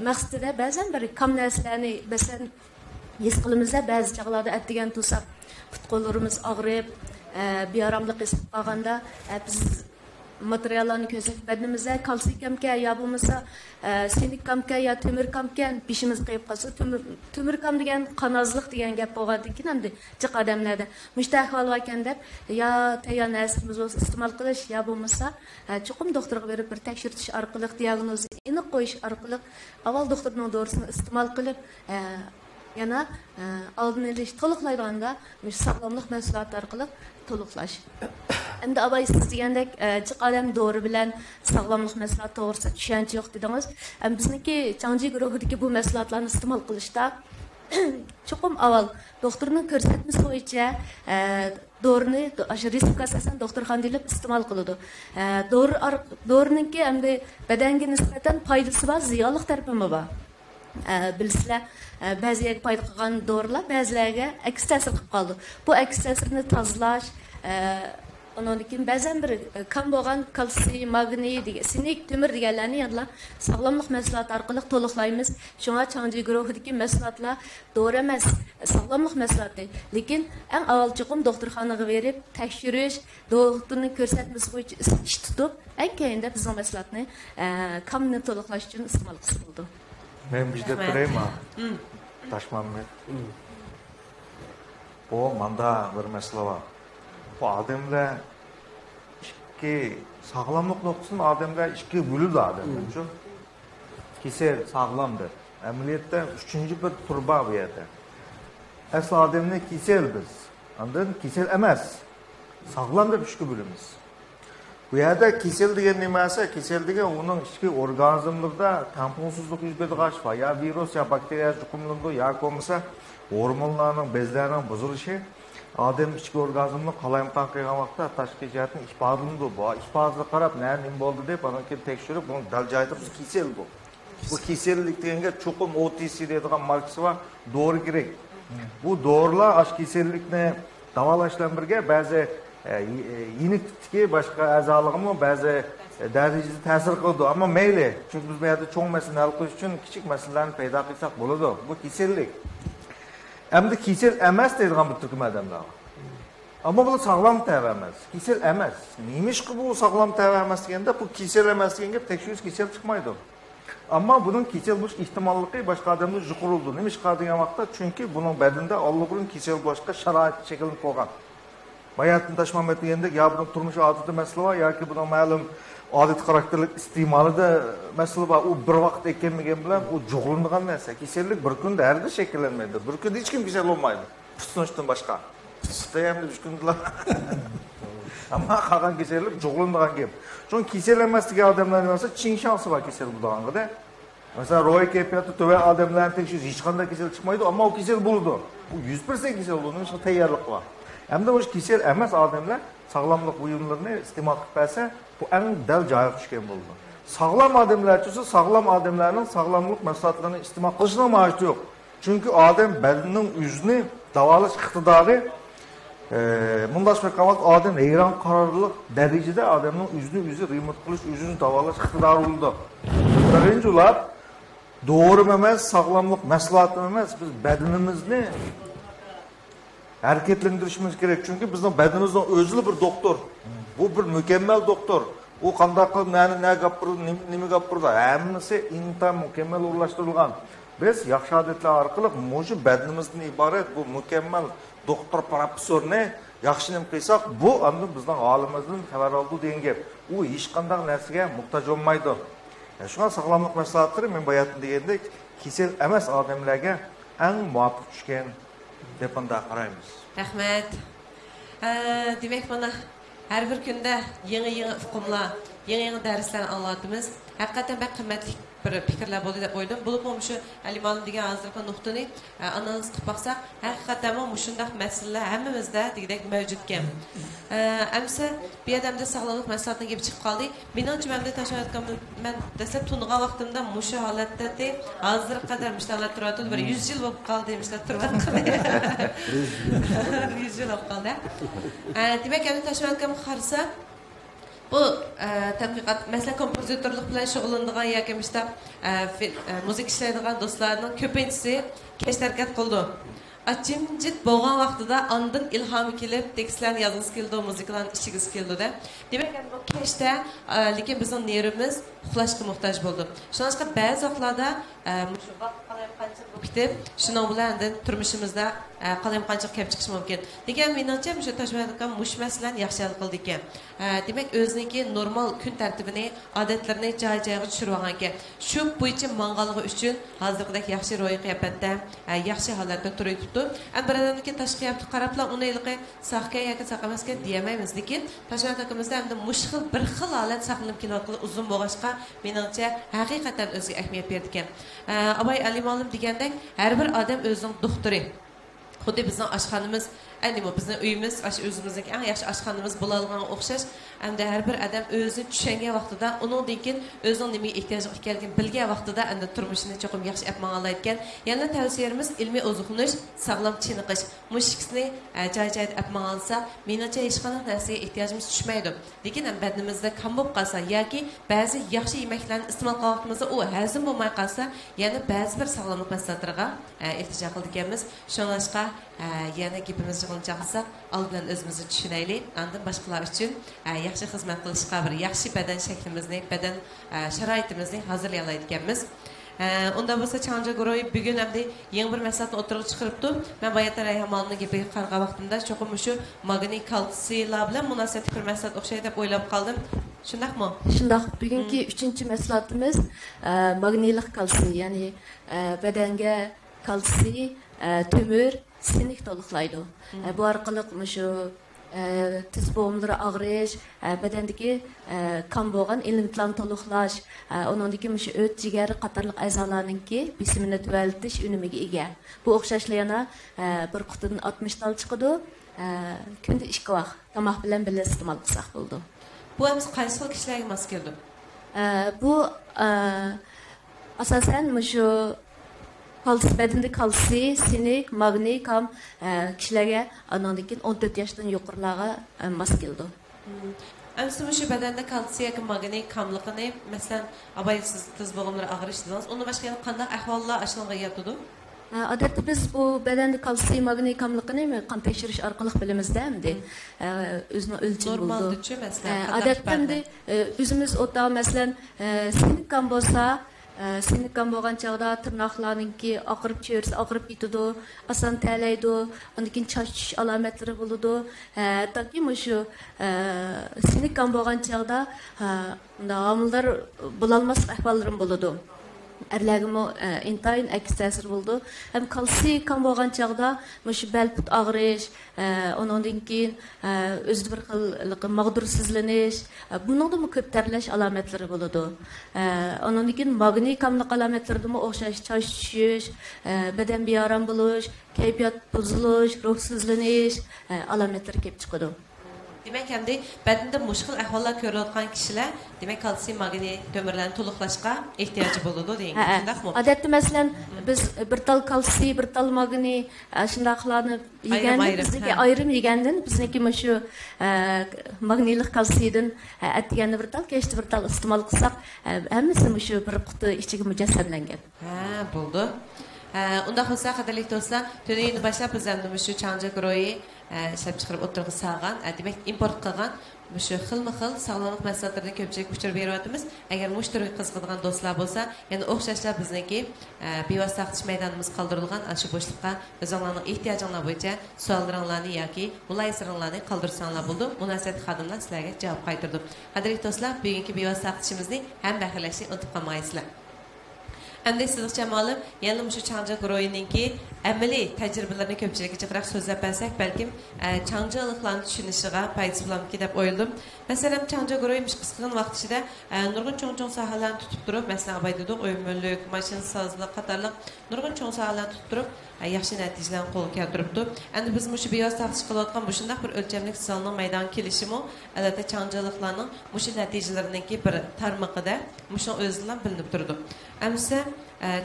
maqsadida ba'zan bir kam narsalarni, masalan, his qilamizda ba'zi chog'larda atdigan to'saq, put-qo'llarimiz og'rib, beoromlik his qilganda biz materiallarni ko'rsatib badnimizda kalsiy kamka yo bo'lmasa sinik kamka yo temir kamka beshimiz qo'yib qolsa, temir kam degan qonozlik degan gap bo'lgandan keyin hamda jiq odamlarda mushtaq ahvol ekan deb yo tayyor narsamiz bo'lsa iste'mol qilish yo bo'lmasa chuqur doktorga berib bir tekshirish orqali diagnoz aniq qo'yish orqali avval doktorning dorisin iste'mol qilib yana oldin olish to'liqlaydiganda sog'lomlik mahsuloti orqali to'liqlash. Endi abay siz degandek jiq odam dori bilan sog'lomlik mahsuloti to'g'risida tushuncha yo'q dedingiz. Bizniki Changji guruhidagi bu mahsulotlarni iste'mol qilishda chuqur avval doktorning ko'rsatmasi bo'yicha dorini riskga asosan doktorxonada ilib iste'mol qiladi. Dorininki endi badanga nisbatan foydasi bor, ziyonli tarafi bor. Bilsizlar, ba'zilarga foyda qilgan dorilar ba'zilarga aks ta'sir qilib qoldi. Bu aks ta'sirni tozalash, ondan keyin ba'zan bir kam bo'lgan kalsiy, magniy degan, sinik, temir deganlarni yana sog'lomlik mahsuloti orqali to'liqlaymiz. Shunga Changji guruhidagi mahsulotlar dori emas, sog'lomlik mahsuloti. Lekin eng avval chuqur doktorxonaga berib, tekshirish, doktorning ko'rsatmasi bo'yicha ish tutib, eng keyinda bizning mahsulotni kamni to'liqlash uchun iste'mol qilib Men bizde turayım ha. Taşmam mı? O manda bir mesele var. Bu adamla sağlamlık noktasında adamlar iki bölüdü adamlar için. Kesel sağlamdır. Ameliyatda üçüncü bir turba bu yerde. Asıl adamlar kesel biz. Anladın? Kesel emas. Sağlamdır üçü bölümüz. Bu yerde kesel degen nimasi? Kesel degen onun içki organizmlarda tamponsuzluk yüz berdi kaç var. Ya virüs ya bakteriya yuqumlandı ya olmasa hormonlarning bezlarining buzilishi odam ichki orgazmni qalayimqon qilgan vaqtda tashqi jihatni ifodalandi bu ifodasiga qarab nima bo'ldi deb ana kelib tekshirib buni dal joyida biz kesel bu. Bu kesellik deganga cho'qim OTC deydigan markasi var, doğru kerak. Bu doğrular ash kesellikni davolash bilan birga ba'zi yeniklikka boshqa a'zolig'imi ba'zi darajada ta'sir qildi. Ammo mayli, chunki biz bu yerda cho'ng masalani hal qilish uchun kichik masalalarni paydo qilsak bo'ladi. Bu kesellik. Endi kesel emas deydigan bir turkum odamlar. Ammo bu sog'lom tava emas. Kesel emas. Nimishqi bu sog'lom tava emas deganda bu kesel emas deganga tekshirish kesel chiqmaydi. Ammo bunun kesel bo'lish ehtimolligi boshqa odamda yuqorildi. Nimishqa degan vaqtda chunki buning badanda allaqurun kesel bo'lishga sharoit shakllanib qolgan. Bayatın taşmamet deganda ya bunun turmush odati masala var yoki bunun ma'lum odat xarakterlik iste'molida masala var. U bir vaqt ekanligi bilan u jug'langan narsa. Kesellik bir kunda hargiz shakllanmaydi. Bir kunda hech kim kasal bo'lmaydi. Tutunishdan boshqa. Tutayamli 3 kunlar. Ammo qolgan kesellik jug'langan gap. Chunki kesel emas degan odamlar bo'lsa, ching shansi bor kesel bo'lganda. Mesela ro'y kayfiyati tuva odamlarni tekshirish hech qanday kesel chiqmaydi, ammo u kesel bo'ldi. U 100% kesel bo'ldi, o'sha tayyorlik bor. Hem de bu kesel emas odamlar sağlamlık buyumlarını iste'mol qilib bersa, bu eng dal joyiga tushgan bo'ldi. Sağlam odamlar uchun sağlam odamlarning sağlamlık mahsulotlarini iste'mol qilishning hojati yo'q. Chunki odam badanining o'zini davolash iqtidori bundash bir qavat odam hayron qarorlik darajada odamning o'zini o'zi remont qilish, o'zini davolash iqtidori bo'ldi. Birinchi ular doğru emas, sağlamlık mahsulotini emas, biz badanimizni hareketlendirishimiz kerak. Çünkü bizning badanimizning o'zli bir doktor. Bu bir mükemmel doktor. U qanday qilib nima gapirdi, nima gapirdi, hammasi intan mükemmel o'rlashtirilgan. Biz yaxshi odatlar orqali mushu badanimizdan iborat bu mükemmel doktor professorni yaxshi nima qilsak, bu endi bizning holimizdan xabar oldi degan gap. U hech qanday narsaga muhtoj bo'lmaydi. Shunga sog'lomlik mahsulotlari men bayatın degandek kesel emas odamlarga eng muvofiq tushgan deb qaraymiz. Rahmat. Demek bana her bir günde yeni uqumlar, yeni dersler anlatımız. Hakikaten ben kıymetli bir fikirler bo'ldi deb o'yladim. Bo'lib ham shu Alimalim degan hozirgi nuqtani analiz qilib baqsak, haqiqatan ham shunday masalalar hammamizda degidek mavjud ekan. Amsa bu yerda sog'lomlik masalasiga kelib chiqib qoldik. Menimcha menda tashlayotgan men dastlab tungan vaqtimda mushu holatda hozir qadar mishtalar turadi. Bir 100 yil bo'lib qoldi mishtalar turadi. 100 yil bo'lib qoldi. Demak, endi tashlayotgan qarsa bu tadqiqot mesela kompozitörlük bilan shug'ullanadigan yoki işte müzik ishlaydigan do'stlarning ko'pinchisi kech harakat qildi. Jimjit bo'lgan vaqtida ondan ilhomi kelib, tekstlarni yozgisi keldi, muzikalarni ishigisi keldi-da. Demak, bu kechda lekin bizning nervimiz uxlashga muhtoj bo'ldi. Shuningdek, ba'zi vaqtlarda shu vaqt qancha bitib, shuning bilan turmushimizda qancha kelib chiqish mumkin. Degan menimcha shu tashmaydigan mush masalani yaxshi hal qildi ekan. Demak, o'ziniki normal kun tartibini, odatlarini joy-joyiga tushirib olgan ekan. Shu bo'yicha manganligi uchun hozirgidek yaxshi ro'y qiyofatda, yaxshi holatda turibdi. Bir odamniki tashqi qiyofati qarablar uni ilqi saqqa yoki saqamasga deyamaymiz, lekin tashmaydiganimizda hamda mushxil bir xil holat saqlanib kelayotgan uzun bo'lg'achqa menimcha haqiqatan o'ziga ahamiyat berdi ekan. Abay Alimalim degandek, har bir odam o'zining doktori. Xuddi bizning oshxonamiz, endi bu bizning uyimiz, o'zimizning eng yaxshi oshxonamiz bo'ladigan o'xshash. Hamda har bir odam o'zini tushungan vaqtida, uningdan keyin o'zining nimaga ehtiyoji ekanligini bilgan vaqtida endi turmushini cho'qim yaxshi yapmaganlar ekan. Yana tavsiyamiz ilmiy ozuqlanish, sog'lom chiniqish. Mushikni joy-joyida yapmagansa, menimcha hech qanday narsaga ehtiyojimiz tushmaydi. Lekin ham badanimizda kam bo'lib qolsa yoki ba'zi yaxshi yemeklarni iste'mol qilganimizda u hazm bo'lmay qolsa, yana ba'zi bir sog'lomlik masalatlariga iltijo qildik-miz. Shuningdek, yana gapimizni qilsak, oldin o'zimizni tushunaylik, undan boshqalar uchun yaxshi xizmat qilishga bir yaxshi badan shaklimizni, badan sharoitimizni hozirlay oladiganmiz. Unda bo'lsa Changja guruhi bugun hamda yangi bir maslahatni o'tirib chiqaribdi. Men bayatdan Rayhamonning gapiga qarag'an vaqtimda cho'qim shu magniy kalsiylar bilan munosabatli bir maslahat o'xshaydi deb o'ylab qoldim. Shundaqmi? Shundaq. Bugungi 3-chi maslahatimiz magniylik kalsiy, ya'ni badanga kalsiy, temir, sinik to'liqlaydi. Bu orqali shu tiz bo'g'imlari og'rish, badandagi qon bo'lgan elementlarni to'liqlash, uningdagi shu o't, jigar qatorliq a'zolarningki besimini tuvaltish unimiga ega. Bu o'xshashlar yana bir qutidan 60 tal chiqadi. Kunda 2 vaqt tomoq bilan birga iste'mol qilsak bo'ldi. Bu ham qaysi xil kishilarga mos keldi? Bu asosan shu kalsiy, badanda kalsiy, sinik, magniy, kam kishilarga andan keyin 14 yoshdan yuqorilarga mos keldi. Ammo shu badanda kalsiy yoki magniy kamligini, masalan, abaysiz tiz bo'g'imlari og'rish dedingiz. Uni boshqa qanday ahvollar ashunga yetadi? Odatda biz bu badanda kalsiy, magniy kamligini qon tekshirish orqali bilamizda, endi o'zini o'lchab bo'ldi. Normalda-chi, masalan, odatda o'zimiz o'ta, masalan, sinik kam bo'lsa, sinik kam bo'lgan chog'da tirnoqlarningki oqirib cho'rsa, oqirib ketadi, oson talaydi, undan keyin choch alomatlari bo'ladi. Toki shu sinik kam bo'lgan chog'da homillar bo'lolmas ahvollarim bo'ladi. Erlergimi intayin aks ta'sir bo'ldi. Hem kalsiy kam bo'lgan chog'da shu balput og'rish, undan keyin o'zida bir xil mag'dursizlanish, buningda ko'p terlash alomatlari bo'ladi. Undan keyin magniy kamlik alomatlaridami o'xshash chosh tushish, badan beorom bo'lish, kayfiyat buzilish, ruhsizlanish alomatlari kelib chiqadi. Demek hem de bedende muşkil ahvallar görülen kişiler demek kalsiy, magniy, tömürlerini toluqlaşqa ihtiyacı buludu deyin. Adette mesela biz bir tal kalsiy, bir tal magniy şundaqlarını yegandik, bizdeki ayrım yegandin, bizniki şu magniylik kalsiyden etganda bir tal, keşti bir tal iste'mol qilsak, hammasi şu bir quti ichiga mujassamlangan. Ha, bo'ldi. Unda bo'lsa, qadrli do'stlar, tunni boshlab biz endi shu Changja guruhi ishlab chiqarib o'tirg'i sağgan, demak import qilgan shu xilma-xil sog'lomlik mahsulotlarini ko'pchilik uchirib beryapmiz. Agar mushtariy qiziqadigan do'stlar bo'lsa, yana o'xshashlar bizniki bevosita taqtish maydonimiz qoldirilgan ana shu bo'shliqqa o'zingizlarning ehtiyojinglar bo'yicha savollaringlarni yoki mulohazalarni qoldirsanglar bo'ldi. Munosabat xodimlar sizlarga javob qaytardi. Qadrli do'stlar, bugungi bevosita taqtishimizni ham bahilashni unutib qolmaysizlar. Endi sizlikcha ma'lum, yana shu Changja guruhininki amaliy tajribalarini ko'pchilikka chiqarib so'zlab bersak, balkim Changjaliklarni tushunishiga foydasi bo'larmiki deb o'yladim. Masalan, Changja guruhi qisqagan vaqt ichida nurg'un cho'ng-cho'ng sohalarni tutib turib, masalan, abaydidik, o'yinlik, mashinasozlik qatorliq nurg'un cho'ng sohalarni tutib turib, yaxshi natijalarni qo'lga keltiribdi. Endi biz shu bevosita taqtish qilayotgan bu shunday bir o'lchamlik sonning maydonga kelishimi, albatta Changjaliklarning shu natijalariningki bir tarmoqida shu o'zidan bilinib turdi. Amsa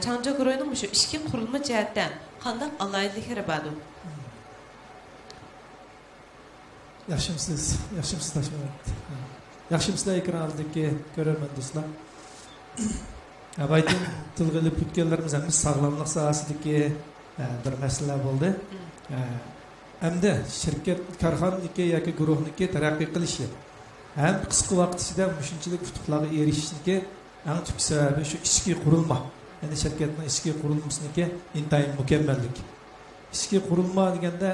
Changja guruhining shu ishki qurilma jihatdan qanday alayliklari bor? Yaxshimisiz Tashmurod. Yaxshimisizlar ekran oldidagi ko'rarman do'stlar. Abaydan tilg'ilib o'tganlarimiz ham sog'lomlik sohasidagi bir masala bo'ldi. Hamda shirkat korxonaniki yoki guruhniki taraqqiy qilishi ham qisqa vaqt ichida shunchalik yutuqlarga erishishniki eng tub sababi shu ichki qurilma. Yani şirketning ichki qurilmasiniki intayin mukammallik. Ichki qurilma deganda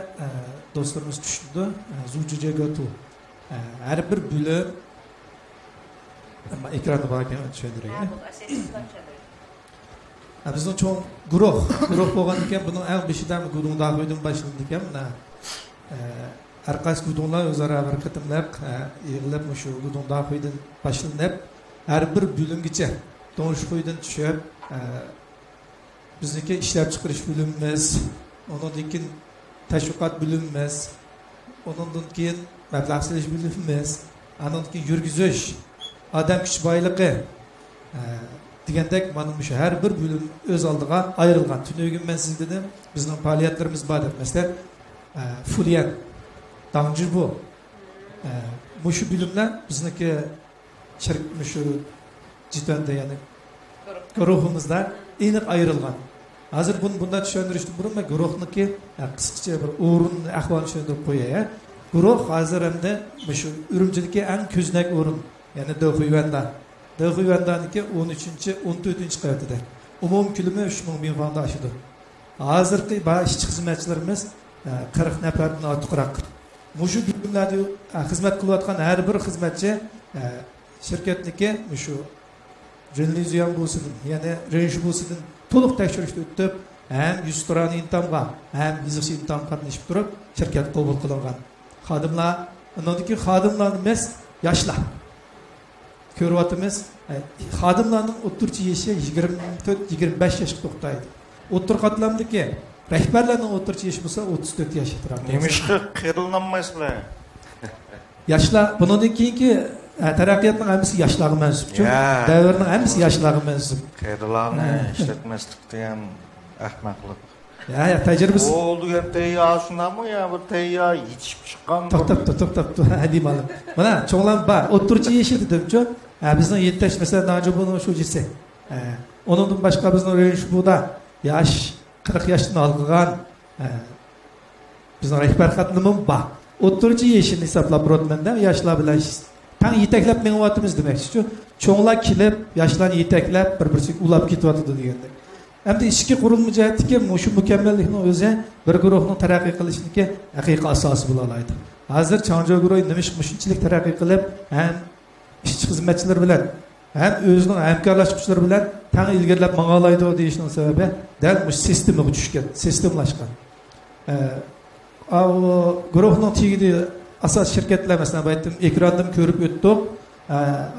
do'stlarimiz tushundi. Zujujagatu. Har bir bo'lim ekranda bor ekan tushundiring. Bizning cho'ng guruh bo'lgan ekan, buning eng beshidan guruhdan qo'ydim boshlandi ekan. Har qaysi guruhlar o'zaro bir qatimlab yig'ilib shu guruhdan qo'ydim boshlanib har bir bo'limgacha to'ng'ish qo'ydan tushib bizniki ishlab chiqarish bo'limimiz, ondan keyin tashviqot bo'limimiz, ondan keyin mablag' solish bo'limimiz, ondan keyin yurgizish, odam kuch boyligi degandek mana shu har bir bo'lim o'z oldiga ayrilgan. Tunugun men sizga dedim, bizning faoliyatlarimiz bor deb. Masalan, Fulyan, Dangji bu. Shu bo'limlar bizniki shirkat shu jitanda ya'ni guruhimizda aniq ayrilgan. Hozir bunda tushuntirishdan burun men guruhniki qisqacha bir o'rin ahvolini tushuntirib qo'yay. Guruh hozir hamda shu Urumchidagi eng ko'znak o'rin, ya'ni Do'xuyvanda. Do'xuyvandaniki 13-14-qavatida. umum külümü 3000 fonda aşıdı. Hazırki işçi xizmatchilarimiz 40 nafardan ortiqroq. Mushu günlerde xizmat qilayotgan har bir xizmatchi şirketniki mushu Renliziyan bo'lsin, ya'ni Renj bo'lsin, to'liq tekshirishni o'tib, ham 100 turani imtihonga, ham yozilish imtihonga qatnashib turib, shirkat qabul qilingan. Xodimlar, undan xodimlarimiz yoshlar. Ko'ryapmiz, xodimlarning o'rtacha yoshi 24-25 yoshga to'xtaydi. O'rta qatlamdagi rahbarlarning o'rtacha yoshi bo'lsa 34 yoshga turadi. Nemishqa qiyrilmaysizlar? Yoshlar bundan keyingi taraqqiyotning hammasi yoshlarga mansubchi. Davrning hammasi yoshlarga mansub. Qiyrillarni ishlatmaslikda ham ahmoqlik. Ya tecrübesi. Oldu ya teyya şunamı ya bir teyya yetişip çıkan. Top. Hadi malum. Bana çoğulan var. Oturucu yeşil dedim çok. Bizden 7 yaş mesela daha önce bunu şu cisi. Onun başka bizden öyle şu bu da yaş 40 yaşını algılan. Bizden rehber katılımım var. Oturucu yeşil hesaplap rotmende yaşlar bile tam yeteklep men vatımız demek şu. Çoğular kilip yaşlarını yeteklep bir ulap gitvatıdı degende. Hem de işki kurulma cihetki şu mükemmellikni o'zi bir guruhning taraqqiy qilishniki haqiqiy asosi bo'la oladi. Hozir Changjo guruhi nimishmushunchalik taraqqiy qilib, ham ishchi xizmatchilar bilan, ham o'zining hamkorlashuvchilari bilan tang ilgarilab manga oladi deyishning sababi dal mush sistemaga tushgan, sistemlashgan. Guruhning tegidi asos shirkatlar masalan aytdim, ekrandan ko'rib o'tdik.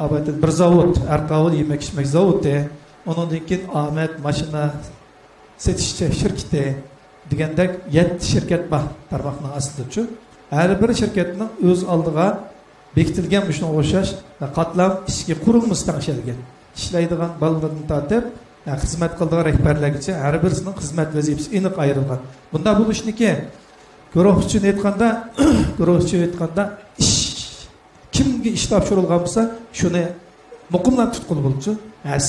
Abaytib bir zavod, Arqavul yemek-ichmak zavodi. Ondan keyin Ahmet Maşina setishchi shirkati degandek 7 shirkat bor tarmoqning aslida-chu. Har bir shirkatning o'z oldiga bekitilgan shunga o'xshash qatlam ishga qurilmasi tashlangan. Ishlaydigan bolalardan tortib, xizmat qiladigan rahbarlargacha har birisining xizmat vazifasi aniq ayrilgan. Bunda bo'lishniki guruh uchun aytganda ish kimga ish topshirilgan bo'lsa, shuni muqimlan tutqul bo'lchi.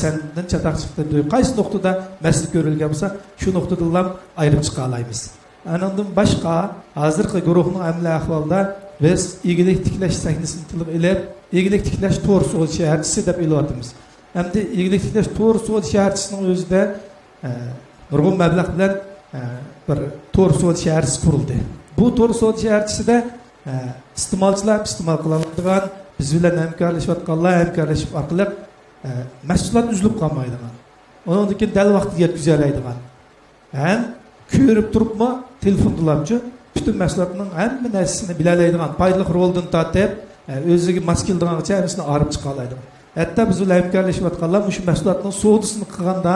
Senden çatak çıktı diyor. Qaysi noktada meslik görülgen olsa şu noktadan ayrıp çıkalayız. Anandan başka hazırki guruhun ameli ahvalda biz ilgilik tiklaş sahnesini tılıp elep ilgilik tiklaş to'g'ri ol şehirchisi deb e'lotimiz. Hem de ilgilik tiklaş to'g'ri ol şehirchisining o'zida nurg'un mablag' bilan bir to'g'ri ol şehirchisi qurildi. Bu to'g'ri ol şehirchisida iste'molchilar iste'mol qiladigan biz bilan hamkorlashayotganlar hamkorlashib orqali mahsulot uzilib qolmaydigan. Ondan keyin dal vaqtida yetkazib oladigan. Ham ko'rib turibmi telefondalamchi bütün mahsulotning hamma narsasini bilalaydigan, foydali roldan tortib, o'ziga mos keladigancha hammasini olib chiqa oladi. Hatto biz bilan hamkorlashayotganlar shu mahsulotning savdosini qilganda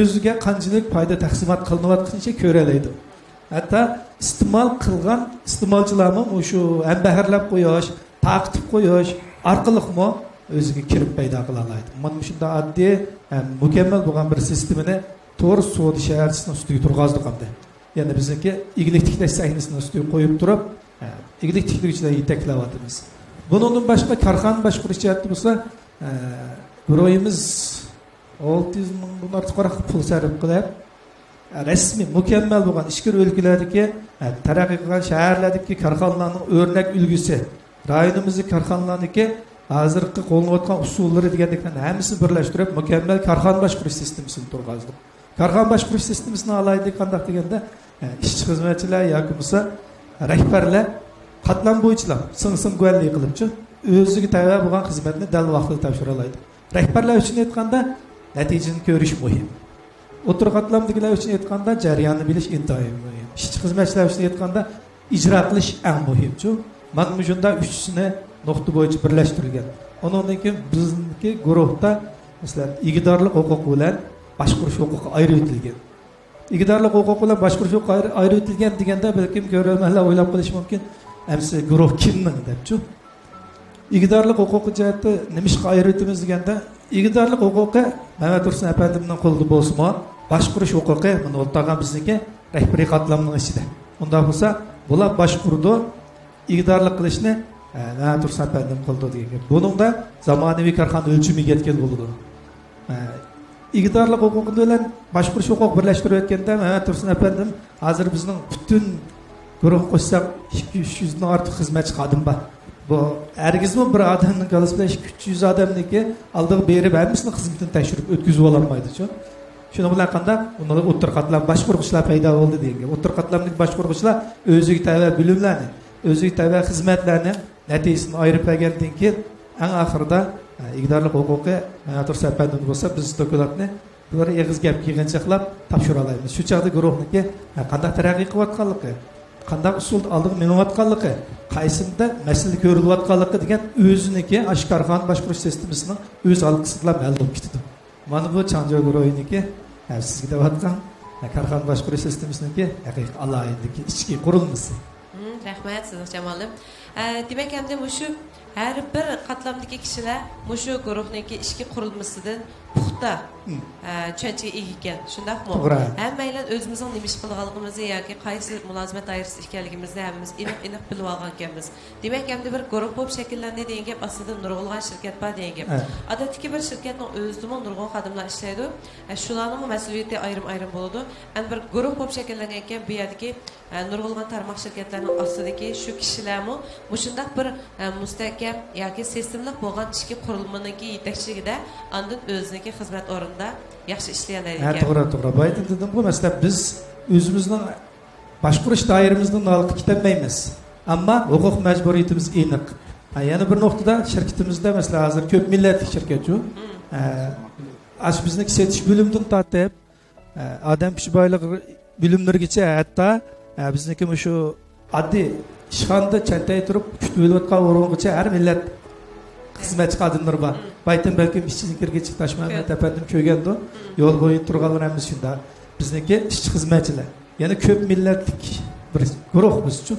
o'ziga qanchalik foyda taqsimot qilinayotganicha ko'ra oladi. Hatto iste'mol qilgan iste'molchilarni shu ambaharlab qo'yish, taqib qo'yish orqaliqmi o'ziga kirib paydo qila oladi. Mana shunday oddiy, mukammal bo'lgan bir sistemini to'g'ri savdo shaharchisining ustiga turg'azdik hamda. Ya'ni bizniki iglik tiklash sahnasining ustiga qo'yib turib, iglik tiklovchilar yetaklayapmiz. Bundan boshqa korxona boshqarish jihati bo'lsa, guruhimiz 600 ming ortiqroq pul sarf qilib, rasmiy mukammal bo'lgan ishkir o'lkalardagi taraqqiy qilgan shaharlardagi korxonalarning o'rnak ulgusi, rayonimizning korxonalarniki hozirgi qo'llanayotgan usullari degandekdan hammasini birlashtirib mukammal korxona boshqarish sistemasini turg'azdik. Korxona boshqarish sistemasini alaylik qanday deganda ishchi xizmatchilar yoki bo'lsa rahbarlar qatlam bo'yichilar sing guvallik qilibchi o'ziga tayyor bo'lgan xizmatni dal vaqtida topshira oladi. Rahbarlar uchun aytganda natijani ko'rish muhim. O'tir qatlamdagilar uchun aytganda jarayonni bilish intoyin muhim. Ishchi xizmatchilar uchun aytganda ijro qilish eng muhimchi. Mana shunda uchisini nokta bo'yicha birlashtirilgan. Ondan keyin bizniki guruhda masalan igidorlik huquqi bilan boshqarish huquqi ayirib etilgan. Igidorlik huquqi bilan boshqarish huquqi ayirib etilgan deganda balkim ko'rganlar o'ylab qolish mumkin. Hamsi guruh kimning debchi. Igidorlik huquqi jihati nimishqa ayirib etamiz deganda, igidorlik huquqi Mehmet Tursun efendimning qo'lida bo'lsa-mu, boshqarish huquqi mana o'rtagan bizniki rahbariy qatlamning ichida. Unda bo'lsa, bular boshqurdi, igidorlik qilishni Tursun efendim qo'lda degan. Buningda zamonaviy korxona o'lchamiga yetgan bo'ladi. İgidorlik huquqi bilan boshqarish huquq birlashtirib o'tganda Mehmet Tursun efendim hozir bizning butun guruh qo'shsak 200 dan ortiq xizmatchi xodim bor. Bu hargizmi bir odamning qalbida 200 odamniki oldiga berib hammasini xizmatini tekshirib o'tkazib ololmaydi-ku. Şunu bilan qandaq ular o'ttir qatlam boshqurg'ichlar paydo bo'ldi degan. O'ttir qatlamlik boshqurg'ichlar o'ziga tava bilimlarni, o'ziga tava xizmatlarni natijasini ayirib bergandan keyin eng oxirida iqtidorli huquqi Matur Sapadin bo'lsa biz dokladni bular eg'iz gap yig'inchiqlab topshira olamiz. Shu chaqda guruhniki qanday taraqqiy qilayotganligi, qanday usul oldiga menayotganligi, qaysida masala ko'rilayotganligi degan o'ziniki oshkorxon boshqarish sistemasining o'z halqisida ma'lum ketdi. Mana bu Chanjo guruhiniki sizga deyotgan korxona boshqarish sistemasiki haqiqiy alohidagi ichki qurilmasi. Rahmat siz Jamolim. Demak hamda shu har bir qatlamdagi kishilar shu guruhniki ichki qurilmasidan puxta tushunchaga ega ekan. Shundaqmi? Hammaylar o'zimizning nima ish qilganligimizni yoki qaysi mulozimat doirasida ekanligimizni hammamiz aniq bilib olgan ekanmiz. Demak hamda bir guruh bo'lib shakllandi degan gap aslida nurg'ulg'an shirkat bor degan gap. Odatdagi bir shirkatning o'zida nurg'un xodimlar ishlaydi. Shularning mas'uliyati ayrim bo'ladi. Bir guruh bo'lib shakllangan ekan bu yerdagi nurg'ulg'an tarmoq shirkatlarning ostidagi shu kishilarmi shundaq bir mustahkam yoki sistemli bo'lgan ichki qurilmaniki yetakchiligida andin o'ziniki xizmat o'rnida yaxshi ishlayalar ekan. To'g'ri. Bu aytdim-ku, masalan biz o'zimizning boshqarish doiramizdan olib ketmaymiz. Ammo huquq majburiyatimiz aniq. Yana bir nuqtada shirkatimizda masalan hozir ko'p millatli shirkat-ku. Bizning setish bo'limidan tortib odam kuchi boyligi bo'limlarigacha hatto bizniki shu oddiy ishxonada chantay turib kutib o'layotgan o'ringacha har millat xizmatchi xodimlar bor. Baytan balkim ishchining kirgichi tashmani tapandim ko'rgandi. Yo'l bo'yi turganlarimiz shunda. Bizniki ishchi xizmatchilar. Yana ko'p millatlik bir guruh biz uchun.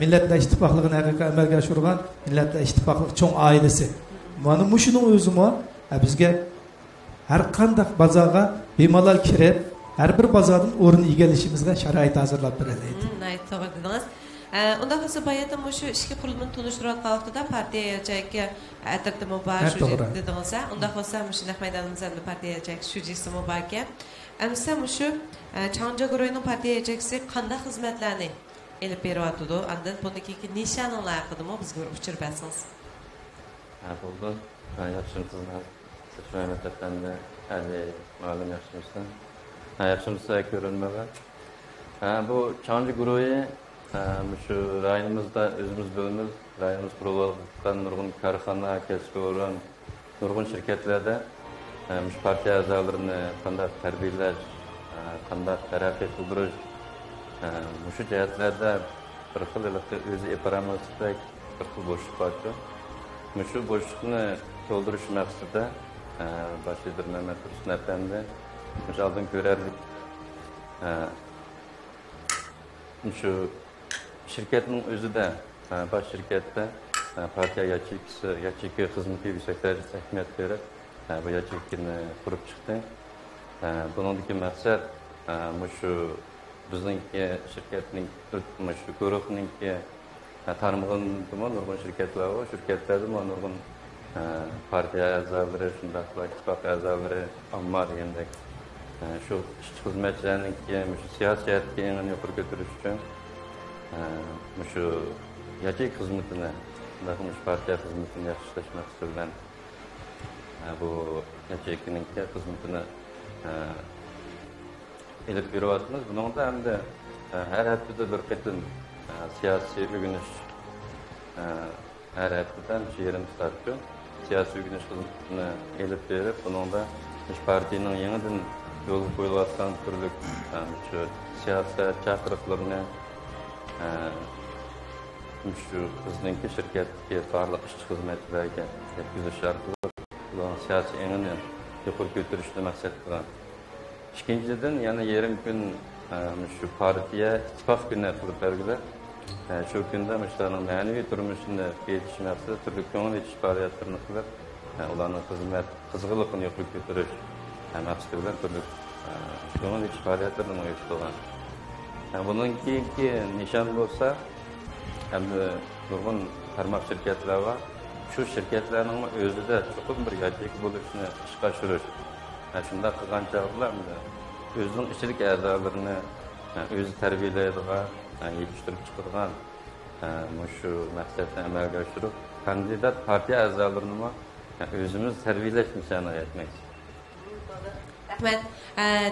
Millatlar ittifoqligini haqiqiy amalga oshirgan millatlar ittifoqlik cho'ng oilasi. Mana mushuning o'zimi bizga har qanday bozorga bemalol kirib, har bir bozordan o'rin egallashimizga sharoit hozirlab beradi. To'g'ri dedingiz. Unda bo'lsa bayatım shu ishki qurilmani tunishtirayotgan vaqtida partiya yoki atirtimi bor shu dedingiz. Unda bo'lsa shunday maydonimizda partiya yoki shu jismi bor ekan. Amsa shu Chanjo guruhining partiya yoki qanday xizmatlarni elib beryapti? Andan buniki nishonlar haqida bizga uchir bersangiz. Bo'ldi. Yaxshi xizmat. Rahmat efendim. Hadi ma'lum yaxshimisiz? Yaxshimisiz ko'rinmagan. Bu Chanjo guruhi şu rayonimizda özümüz bölümümüz, rayonimiz kurulgan nurgun karxana, kesip olan nurgun şirketlerde şu partiya azalarını qanday terbiyelash, qanday taraqqiy qildirish, şu jihatlerde bir xil o'zi eparamizlik bir xil bo'shliq borku. Şu bo'shliqni to'ldirish maqsadida Başlidir Mehmet Tursun Efendi aldın görerlik şu şirketin özü de baş şirkette partiya yaçiki hizmeti yüksekler ehemmiyet verip bu yaçikini kurup çıktı. Bunundaki maksat şu bizninki şirketin şu guruhninki tanımığın nurgun şirketler var. Şirketlerde nurgun partiya azaları, şundaqla ittifaq azaları ammar yendek şu hizmetçilerinki siyasiyatga yangi yuqori ko'tarish uchun şu yachik xizmatini, partiya xizmatini yaxshilash maqsadi bilan bu yachikning xizmatini elib beryapmiz. Buningda hamda har haftada bir qatim siyosiy o'rganish her haftadan yarım saatçı siyasi o'rganish xizmatini elib berib, buningda partiyaning yangidan yo'l qo'yilayotgan turli şu siyosat chaqiriqlarini şu bizningki shirkatga barliq ishchi xizmatchilarga yetkazish orqali ularning siyosiy engini yuqori ko'tarishni maqsad qilgan. Ikkinchidan yana yarim kun şu partiya ittifoq kuni qilib belgilab, şu kunda müşterilerin ma'naviy turmushini betish maqsadida turli ko'ngil etish faoliyatlarini qilib, ularning xizmat qizg'inligini yuqori ko'tarish maqsadi bilan turli ko'ngil etish faoliyatlarini uyushtirgan. Bundan keyingi nishon bo'lsa, hamda nurg'un tarmoq shirkatlar var. Şu şirketlarning o'zida chuqur bir yachik bo'lishni ishga oshirish. Shunday qilgan chog'larda o'zining ichki a'zolarini o'zi tarbiyalaydigan, yetishtirib chiqargan şu maqsadni amalga oshirib, kandidat partiya a'zolarini o'zimiz tarbiyalash nishoniga yetmoqchi. Rahmat.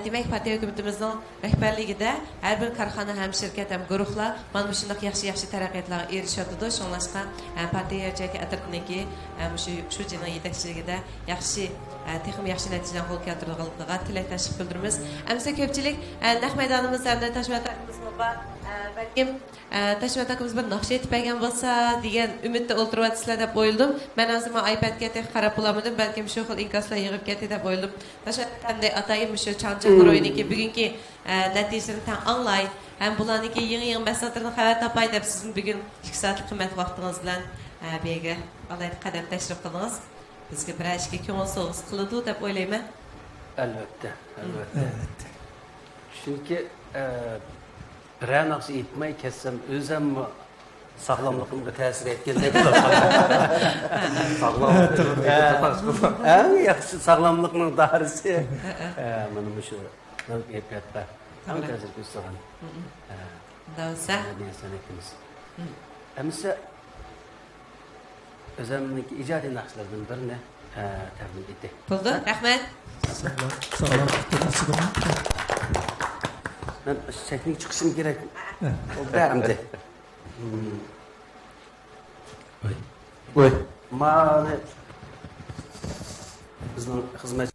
Demek partiya hükümetimizin rehberliğinde her bir karxana hem şirket hem guruhlar mana shunday yaxshi taraqqiyotlarga erishadi. Shunlashqa partiya yoki atrofidagi shu jinoiy yetakchiligida yaxshi texnik yaxshi natijalar qo'lga keltirilganiga tilakdoshlik bildiramiz. Amsa ko'pchilik naq maydonimizda tashkilotlarimiz bor. Balkim tashkilotlarimiz bir naqsh etib bergan bo'lsa degan umidda o'ltiryapsizlar deb o'yladim. Men hozir iPadga qarab bo'lamadim. Balkim shu xil inkoslar yig'ib ketdi deb o'yladim. Tashkilotlarning atayim shu Chanchaqlar o'yiniki bugungi natijasini tan anglay. Hem bularniki yangi masalalardan xabar topay deb sizning bugun 2 soatlik qimmat vaqtingiz bilan bu yerga alayda qadam tashrif qildingiz. Bizga bir ishga ko'ngil so'g'is qiladi deb o'ylayman. Albatta. Chunki biror narsa etmay ketsam o'zim sog'lomligimga ta'sir etgandek eng yaxshi sog'lomlikning dorisi mana shu navbatda ham ta'sir ko'rsatgan. Davsa. Amsa o'zimning ijodiy naqshlardan birini taqdim etdi. Bo'ldi, rahmat. Ben teknik çıkışım gerek. Bärimdi. Oy. Mane bizning xizmat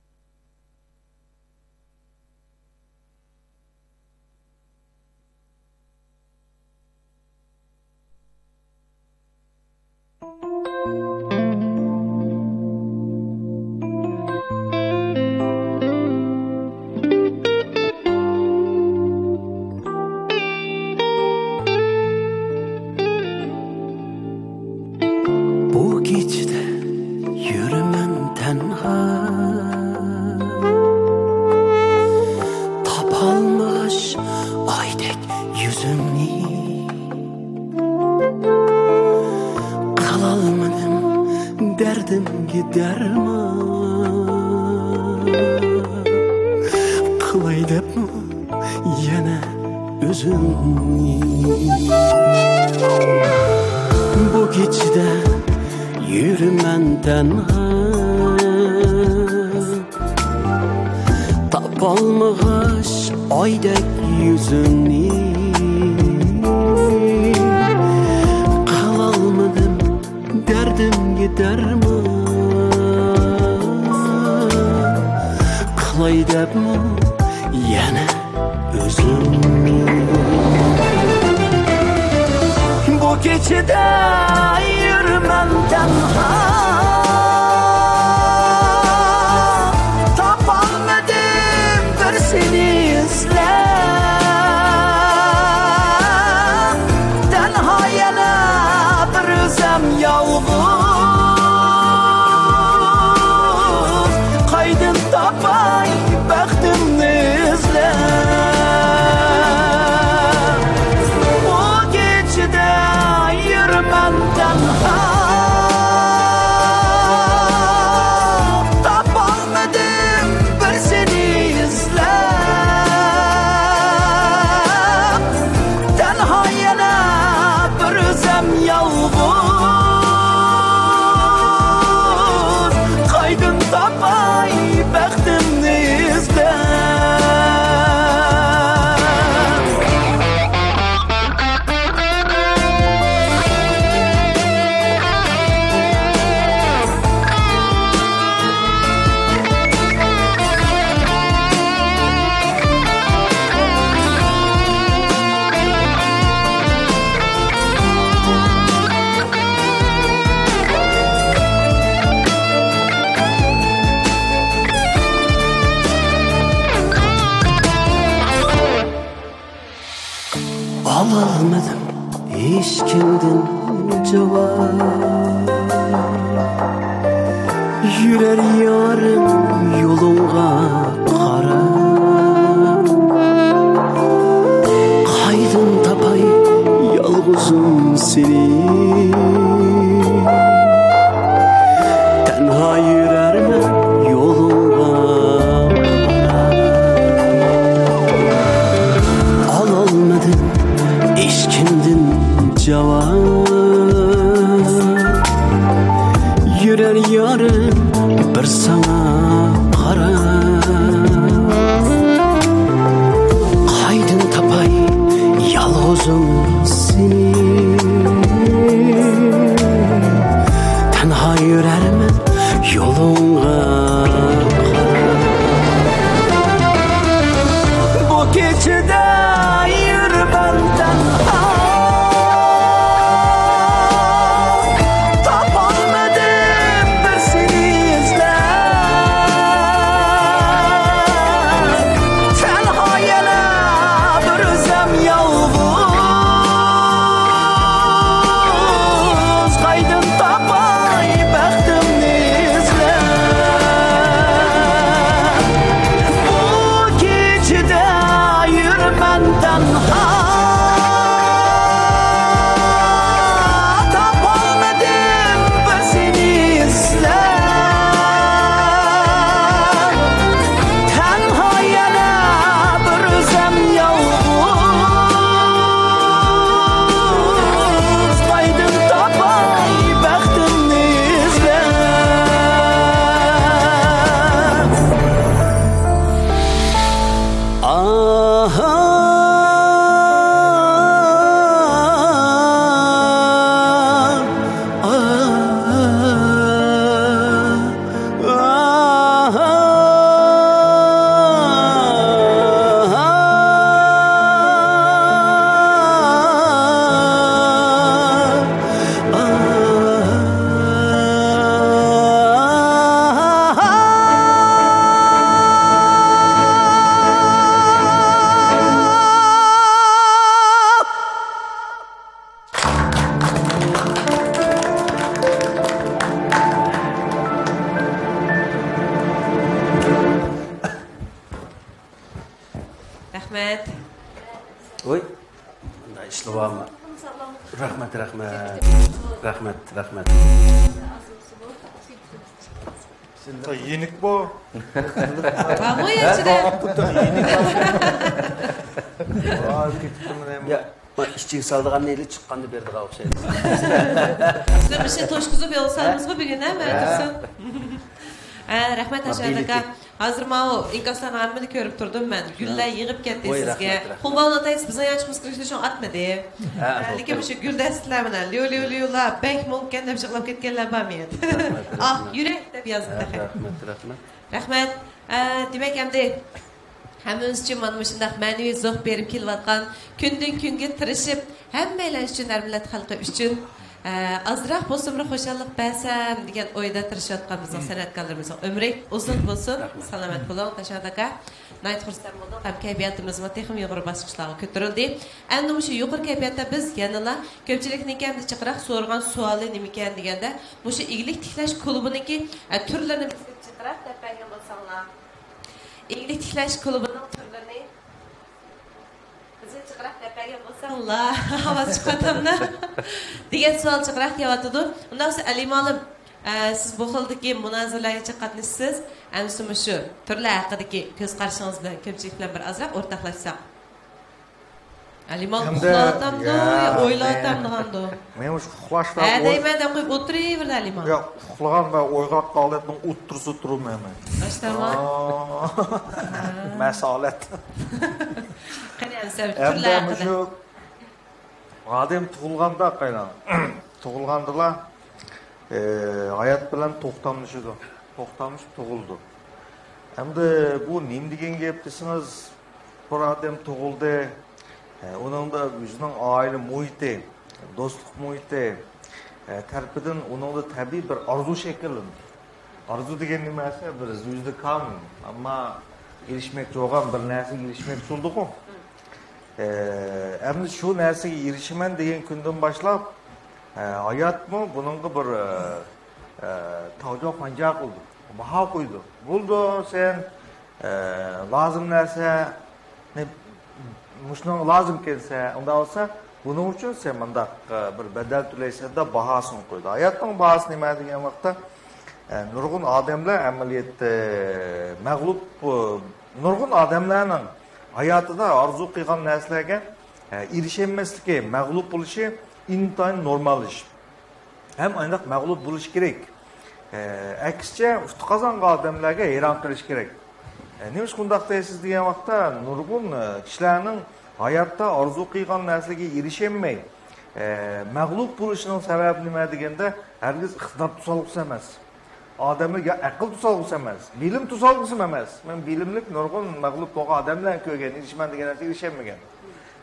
alamadım hiç kimden cevap. Yürer yarım yolunga qara, qaydın tapay yalğızım seni. Tenha yürermen yolunga qara, alamadım eşkindin cevap. Yürer yarım bir sana qara, Rahmat. Oy. Bunday ishlayapman. Rahmat. Yenik bu. Ama yaşıda. Ya, işçiyi saldırgan neyle çıkkandı berdi o'xshaydi. Sizlar bir şey toşkuzub yolsanız mı bir gün he mi? Rahmat Haşan aka. Hazır ma'u inkaslarni hammani ko'rib turdim men. Gullar yig'ib ketdi sizga. Qo'lni otaysiz bizning yanchimiz qilishni shon atmadi. Lekin o'sha guldastlar bilan liyo-liyo-liyolar bank mumkin deb chiqlab ketganlar bormaydi. Ah, yurak deb yozdi. Rahmat. Demak endi hammamiz uchun mana shunday ma'naviy zo'q berib kelayotgan, kundan kunga tirishib, hammalar uchun millat xalqi uchun azroq bo'lsin bir xo'shallik bersam degan o'yda tirishayotgan bizning san'atkorlarimizning umri uzun bo'lsin, salomat bo'ling. Tashad aka, nayt xursand bo'ldik. Ham kayfiyatimizni texnik yuqori bosqichlarga ko'tarildi. Endi shu yuqori kayfiyatda biz yanada ko'pchilikning kamda chiqroq so'rgan savoli nima ekan deganda, bu shu iglik tiklash klubiniki turlarini bizga chiqroq deb bergan bo'lsanglar. İglik tiklash klubining turlarini bizga chiqroq deb bergan bo'lsanglar, havas chiqatamna degan savol chiqroq kelyapti. Undan so'ng Alimolim, siz bu xildagi munozaralarga qatnashsiz. Endi shu turlar haqidagi ko'z qarashingiz bilan ko'pchilik bilan bir ozroq o'rtoqlashsak. Alimon uxlatamdi, o'ylatamdi. Men o'sha uxlashda deyman qo'yib o'tiraverdi Alimon. Yo'q, uxlagan va o'yg'oq holatning o'ttirsa turmayman. Ashtamon. Masolat. Qani ansab turlar haqida. Odam tug'ilganda qaylan. Tug'ilgandilar hayot bilan to'xtamishdi. To'xtamish tug'ildi. Endi bu nim degan gap desiniz, bir odam tug'ildi. Onun da bizning oila muhiti, do'stlik muhiti tarafidan uning da tabiiy bir orzu shakllandi. Orzu degan nimasi bir yuzda kam, ammo erishmoqchi bo'lgan bir narsaga erishmoqchi bo'ldik-ku. Endi shu narsaga erishaman degan kundan boshlab hayotmi buningga bir tavjo panja qildi. Baho qo'ydi. Bo'ldi, sen lozim narsa Muşnun lazım kelsa, unda olsa, bunun uchun sen mundaq bir bedel to'laysanda bahosini qo'ydi. Hayotning bahosi nima degan vaqtda nurg'un odamlar amaliyotda mag'lub, nurg'un odamlarning hayotida orzu qilgan narsalarga erishaolmasligi, mag'lub bo'lishi intayin normal ish. Ham ayniq mag'lub bo'lish kerak. Aksicha usti qozongan odamlarga hayron qilish kerak. Nima shundaq deysiz degan vaqtda nurg'un kishilarning hayotda orzu qilgan narsaga erishaolmay mag'lub bo'lishining sababi nima deganda hargiz iqtidor tusolg'usi emas. Odamlarga aql tusolg'usi emas, bilim tusolg'usi emas. Men bilimlik nurg'un mag'lub bo'lgan odamlarni ko'rgan, erishaman degan narsaga erishamagan.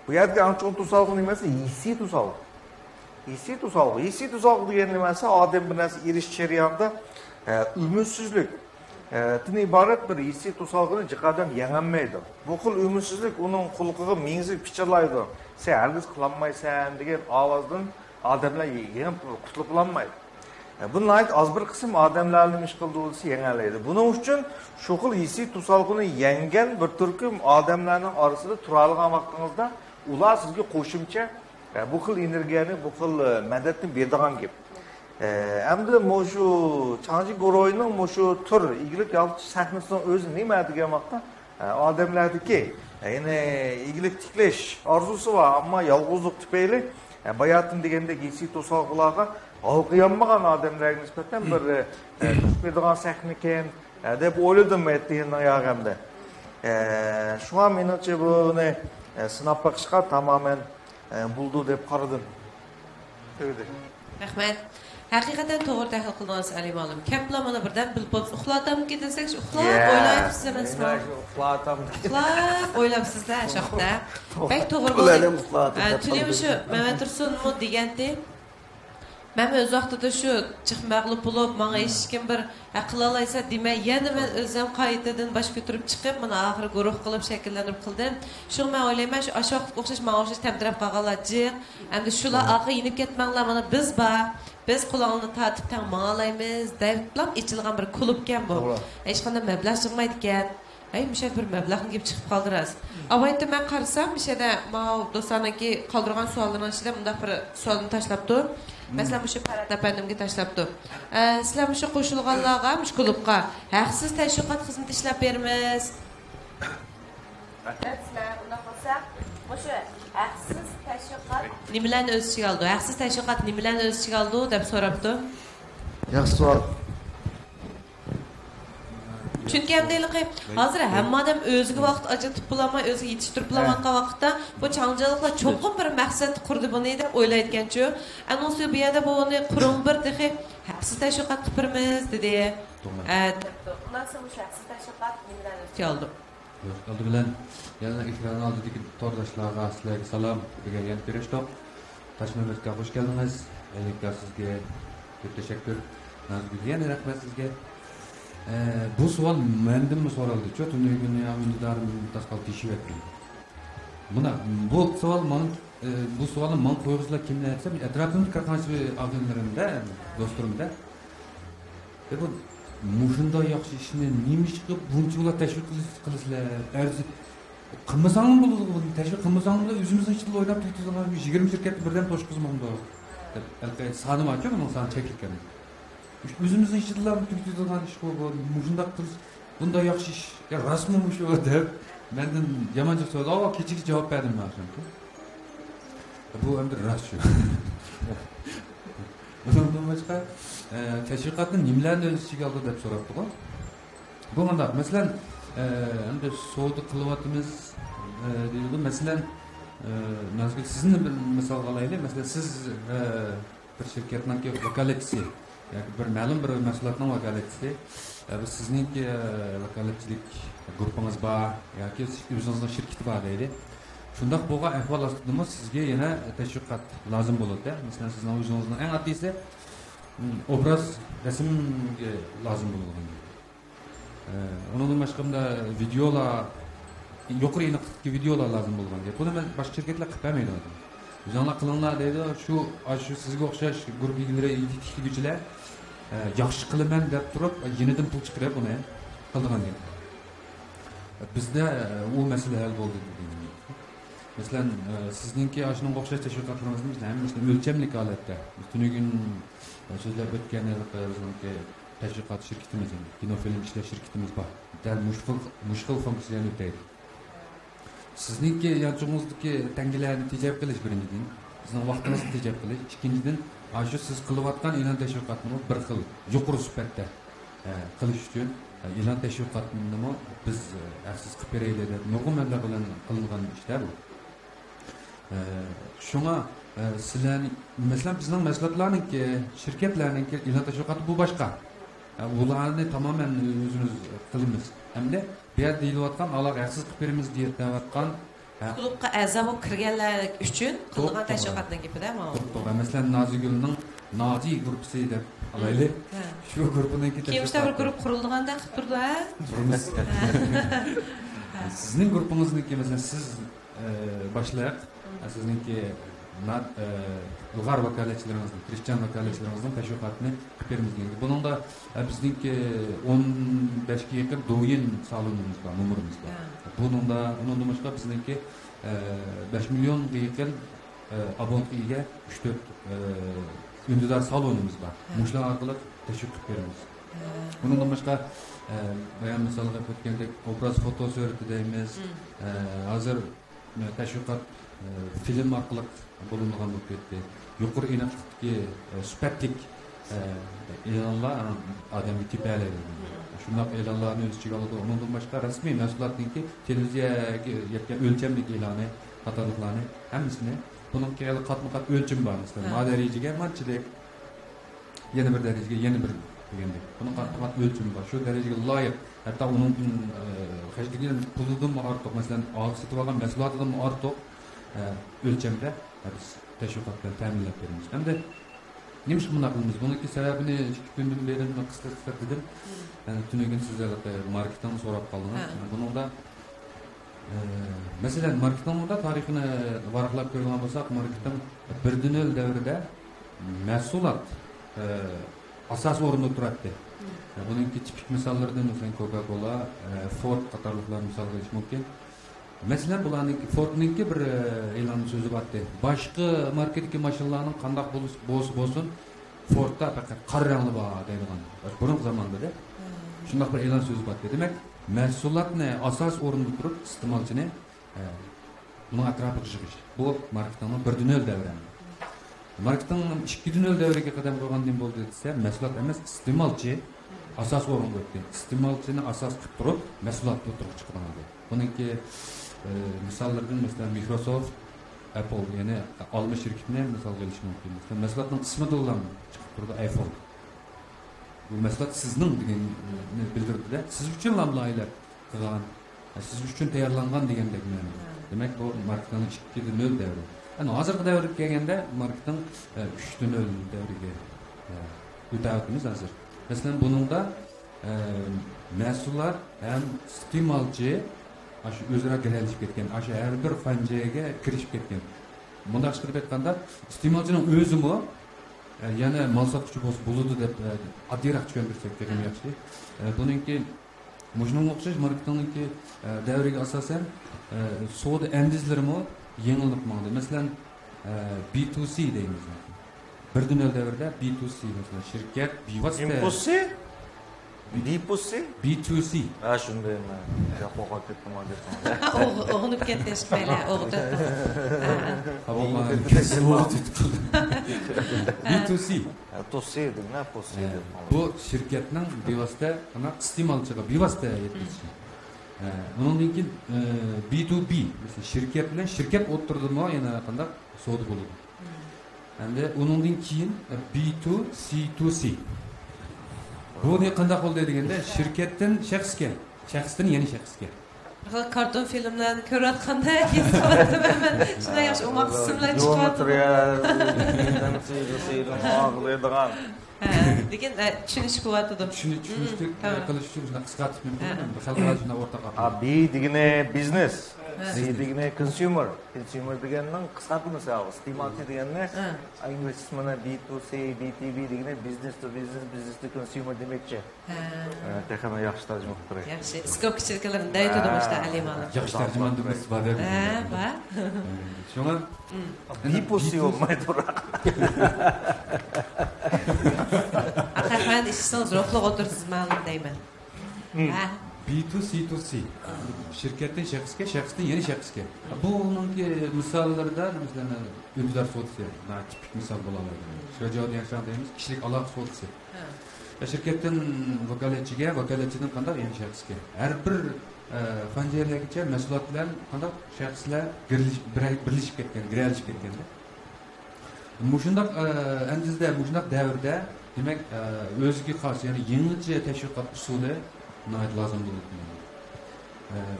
Bu yerda anchun tusolg'u nimasi? Hissiy tusolg'u. Hissiy tusolg'u degan nimasi odam bir narsa erishish jarayonida umidsizlik tini iborat bir hissiy tusolg'ini jiqadan yang'anmaydi. Bu xil umidsizlik uning xulqiga mingzib pichirlaydi. Sen hargiz qilolmaysan degan ovozdan odamlar yengib qutulib olmaydi. Bunday az bir qism odamlarning ish qildi bo'lsa yangalaydi. Buning uchun shu xil hissiy tusolg'ini yangan bir turkum odamlarning orasida tura olgan vaqtingizda ular sizga qo'shimcha bu xil energiyani, bu xil madadni beradigan gap. Endi shu Chanji Goroyning shu tur iglik yaltish sahnasining o'zi nima degan vaqtda odamlardagi ya'ni iglik tiklash orzusi bor, ammo yolg'izlik tufayli bayotim degandek hissiy to'solg'ularga olqiyolmagan odamlarga nisbatan bir tushmaydigan sahna ekan deb o'yladim aytdigan oyog'imda. Şuna menimce bunu sınap bakışqa tamamen buldu deb qaradım. Rahmat. Haqiqatan to'g'ri tahlil qildingiz Ali Ma'lum. Kaplar mana birdan bilib ketilsak, uxlab o'ylayapsiz emasmi? Uxlab o'ylabsizda shoxda. Bak to'g'ri bo'ldi. Tuni shu Mehmet Tursunmu degandi. Men o'z vaqtida shu chiq mag'lub bo'lib, menga hech kim bir qila olsa demay, yana men o'zim qaytadan bosh ko'tarib chiqib, mana oxiri guruh qilib shakllanib qildim. Shu men o'ylayman, shu aşoqqa o'xshash, menga o'xshash tamtirab qolganlar jiq. Endi shular oxir yinib ketmanglar, mana biz bor. Biz qo'lingni tatib tang manglaymiz, deb bilan ichilgan bir klubkan bu. Hech qanday mablag' chiqmaydi ekan. Ay, misha bir mablag'ni kelib chiqib qoldiras. Avayda men qarasam, mishada men do'stlarniki qoldirgan savollarning ichida bunday bir savolni tashlabdi. Masalan, shu Farat apandimga tashlabdi. Sizlar shu qo'shilganlarga, shu klubga haqsiz tashviqot xizmati ishlab beramiz. Sizlar unda bo'lsa, o'sha haqsiz tashviqot nimalarni o'z ichiga oldi? Haqsiz tashviqot nimalarni o'z ichiga oldi deb so'rabdi. Yaxshi savol. Chunki hamdayliqi hozir hamma odam o'ziga vaqt ajratib bulamay, o'ziga yetishtirib bulamayotgan vaqtda bu changaliklar cho'qim bir maqsad qurdi buni deb o'ylayotganchu. Anonsi bu yerda buni qurum bir dexe haqsiz tashviqot qilamiz dedi. Undan so'ng o'sha haqsiz tashviqot nimalarni o'z ichiga oldi? Oldu bilan yana ekran oldidagi tordashlarga sizlarga salom degan yana berishdik. Tashmimizga xush keldingiz. Sizga ko'p tashakkur. Yana rahmat sizga. Bu savol mendan so'raldi. Tuni kuni hamdarim tasqal tishiyapti. Buna bu savol bu savolni men qo'yg'izlar kimni aytsam, atrofimda qancha odamlarimda, do'stlarimda bu mushunda yaxshi ishni nima ish qilib bunchalar tashviq qilishlar, arzi qilmasang bo'ladi, tashviq qilmasang o'zimizning ichida o'ylab turibsizlar, 20 shirkatni birdan to'shqizmoqda deb alqay sanim aytgan, men san chekilgan. O'zimizning ichida turibsizlar ish bu mushunda qilish, bunday yaxshi ish, rasmimi shu deb mendan yamancha so'radi. Kechiki javob berdim men shunday. Bu endi rast shu. Bundan boshqa tashviqotni nimalarni o'z ichiga oldi deb so'rabdi-ku. Bu qanday? Masalan, endi savdo qilyapmiz deydi. Masalan, nazarga sizni bir misol olaylik. Masalan, siz bir shirkatning vakolatchisi yoki bir ma'lum bir mahsulotning vakolatchisi, sizningki vakolatchilik gruppangiz bor yoki o'zingizning shirkati bor deydi. Shundoq bo'lgan ahvol ostida sizga yana tashviqot lozim bo'ladi. Masalan, sizning o'zingizning eng oddiysi obraz rasmga lozim bo'lgan. Onun boshqamda videolar, yuqori aniqlikdagi videolar lozim bo'lgan. Buni men boshqa shirkatlar qilib bermaydi. O'zinglar qilinglar deydi. Shu sizga o'xshash guruh egilari, yetikchilar yaxshi qilaman deb turib, yenidan pul chiqarib uni qilgan. Bizda u masala hal bo'ldi. Masalan, sizningki ashunga o'xshash tashviqotlaringizni hammasini o'lchamlik holatda, tunugun so'zlab o'tganlarga tashviqot shirkatimiz, kinofilm ishlash shirkatimiz bor. Dal mushkil funksiyani o'taydi. Sizningki yanchungizdagi tangalarni tejab qilish birinchidan, sizning vaqtingizni tejab qilish, ikkinchidan, shu siz qilayotgan e'lon tashviqotni bir xil yuqori sifatda qilish uchun e'lon tashviqotni biz aksiz qilib beraylik deb nurg'un mablag' bilan qilingan ishlar bu. Shunga sizlarni masalan bizning mahsulotlarningki, shirkatlarningki e'lon tashviqoti bu boshqa. Ularni tamoman o'zimiz qilamiz. Hamda bu yerda deyilayotgan ular aksiz qilib beramiz deyotgan klubga a'zo bo'lib kirganlar uchun qilgan tashviqotning gapida to'g'ri. Masalan, Nozigulning Nozi guruhi deb olaylik. Shu guruhningki kimishda bir guruh qurilganda qilib turdi-a? Sizning guruhingizniki masalan siz boshliq, sizningki Bulgar vakolatchilarimizning, Krishtian vakolatchilarimizning tashviqotini qilib beramiz. Buningda bizningki 15 ga yaqin do'yin salonimiz bor, numarimiz bor. Buningda boshqa bizningki 5 millionga yaqin abonentga ega 3-4 undidar salonimiz bor. Mushlar orqali tashviq qilib beramiz. Buningda boshqa bayon misolga o'tgandek obraz foto surati deymiz. Hozir tashviqot film orqali bo'lingan bo'lib ketdi. Yuqori aniqlikdagi sifatlik e'lonlar odamga tepalaydi. shundoq e'lonlarni o'z ichiga oladi. Undan boshqa rasmiy mahsulotniki televiziyaga yetgan o'lchamlik e'loni qatorliqlarni hammasini buningki qatma-qat o'lchim bor. Masalan, ma darajaga manchilik, yana bir darajaga yana bir degandek. Buning qatma-qat o'lchimi bor. Shu darajaga loyiq, hatto uning hajmidan pulidan ortiq, masalan, olib sotib olgan mahsulotidan ortiq o'lchamda biz tashviqot bilan ta'minlab beramiz. Hamda nima uchun bunday qilamiz? Buningki sababini 2 kundan beri qisqa dedim. Tunugun sizlarga marketdan so'rab qoldingiz. Buningda masalan, marketingda tarixini varaqlab ko'rgan bo'lsak, marketing 1.0 davrida mahsulot asos o'rinda turadi. Buningki tipik misollaridan masalan Coca-Cola, Ford qatorliqlar misol berish mumkin. Masalan, bularning Fordningki bir e'lon so'zi bordi. Boshqa marketdagi mashinalarning qanday bo'lsin, Fordda faqat qora rangli bor deydigan. Burungi zamonda shunday bir e'lon so'zi bordi. Demak, mahsulotni asos o'rinda turib, iste'molchini uning atrofiga yig'ish. Bu marketingning 1.0 davri. Marketing 2.0 davriga qadam qo'ygandan bo'ldi desa, mahsulot emas, iste'molchi asos o'ringa o'tdi. Iste'molchini asos qilib turib, mahsulotni o'tirib chiqaradi. Buningki misollardan masalan Microsoft, Apple, ya'ni olma shirkatini misol qilish mumkin. Mahsulotning ismida ular chiqib turdi iPhone. Bu mahsulot sizning deganni bildirdi-da. Siz uchun lamlaylar qilgan, siz uchun tayyorlangan degandek ma'no. Demak, bu marketing 2.0 davri. Ana hozirgi davrga kelganda marketing 3.0 davriga o'tayapmiz hozir. Masalan, buningda mahsulot ham iste'molchi shu o'zaro giralishib ketgan, shu har bir fanjaga kirishib ketgan. Bunday qilib aytganda, iste'molchining o'zimi yana mal sotuvchi bo'ladi deb oddiyroq tushuntirsak ham yaxshi. Buningki shunga o'xshash marketingningki davriga asosan savdo andizlarimi yengilib qoldi. Masalan, B2C deymiz. 1.0 davrida B2C masalan shirkat bevosita B2C. Shunday men yo'qolib ketdim deb. O'g'inib ketdi shpayla, o'g'di. B2C. To'siydi-na, to'siydi. Bu shirkatning bevosita iste'molchiga bevosita yetkazishi. Bundan keyin B2B, masalan shirkat bilan shirkat o'tirdimi, yana qanday savdo bo'ladi. Endi undan keyin B2C2C. Bu ne qanday qoldi deganda shirkatdan shaxsga, shaxsdan yana shaxsga. Karton filmlarni ko'rayotganda kesyapman. Shunday yaxshi o'maq qismlar chiqyapti. Lekin tushunish qilyapti. Tushunishlik qilish uchun shunday qisqartib mumkin. Xalqaro shunday o'rtaqa. B degani business, C degani consumer. Consumer deganning qisqartmasi iste'molchi deganni ingliz ismini B2C, B2B degani business to business, business to consumer demakchi. Texnik yaxshi tarjima qilib turay. Yaxshi, skopchiliklarni daytdim işte Alimalar. Yaxshi tarjimani deb bada. Va. Shunga B2C olmaydi. Axir ishsiz ruhliq o'tirsiz ma'lum deyman. B2C2C. Shirkatdan shaxsga, shaxsdan yana shaxsga. Buningki misollarda masalan o'zlar sotsa, tipik misol bo'la oladi. Shajod yaxshi deymiz, kishilik aloqa sotsa. Shirkatdan vakolatchiga, vakolatchidan qanday yana shaxsga. Har bir fanjiyagacha mahsulotlar qanday shaxslar birlashib ketgan, giralishib ketganda. Mushundaq andizda, mushundaq davrda demak o'ziga xos, ya'ni yangicha tashviqot usuli nayt lozim bo'ladi.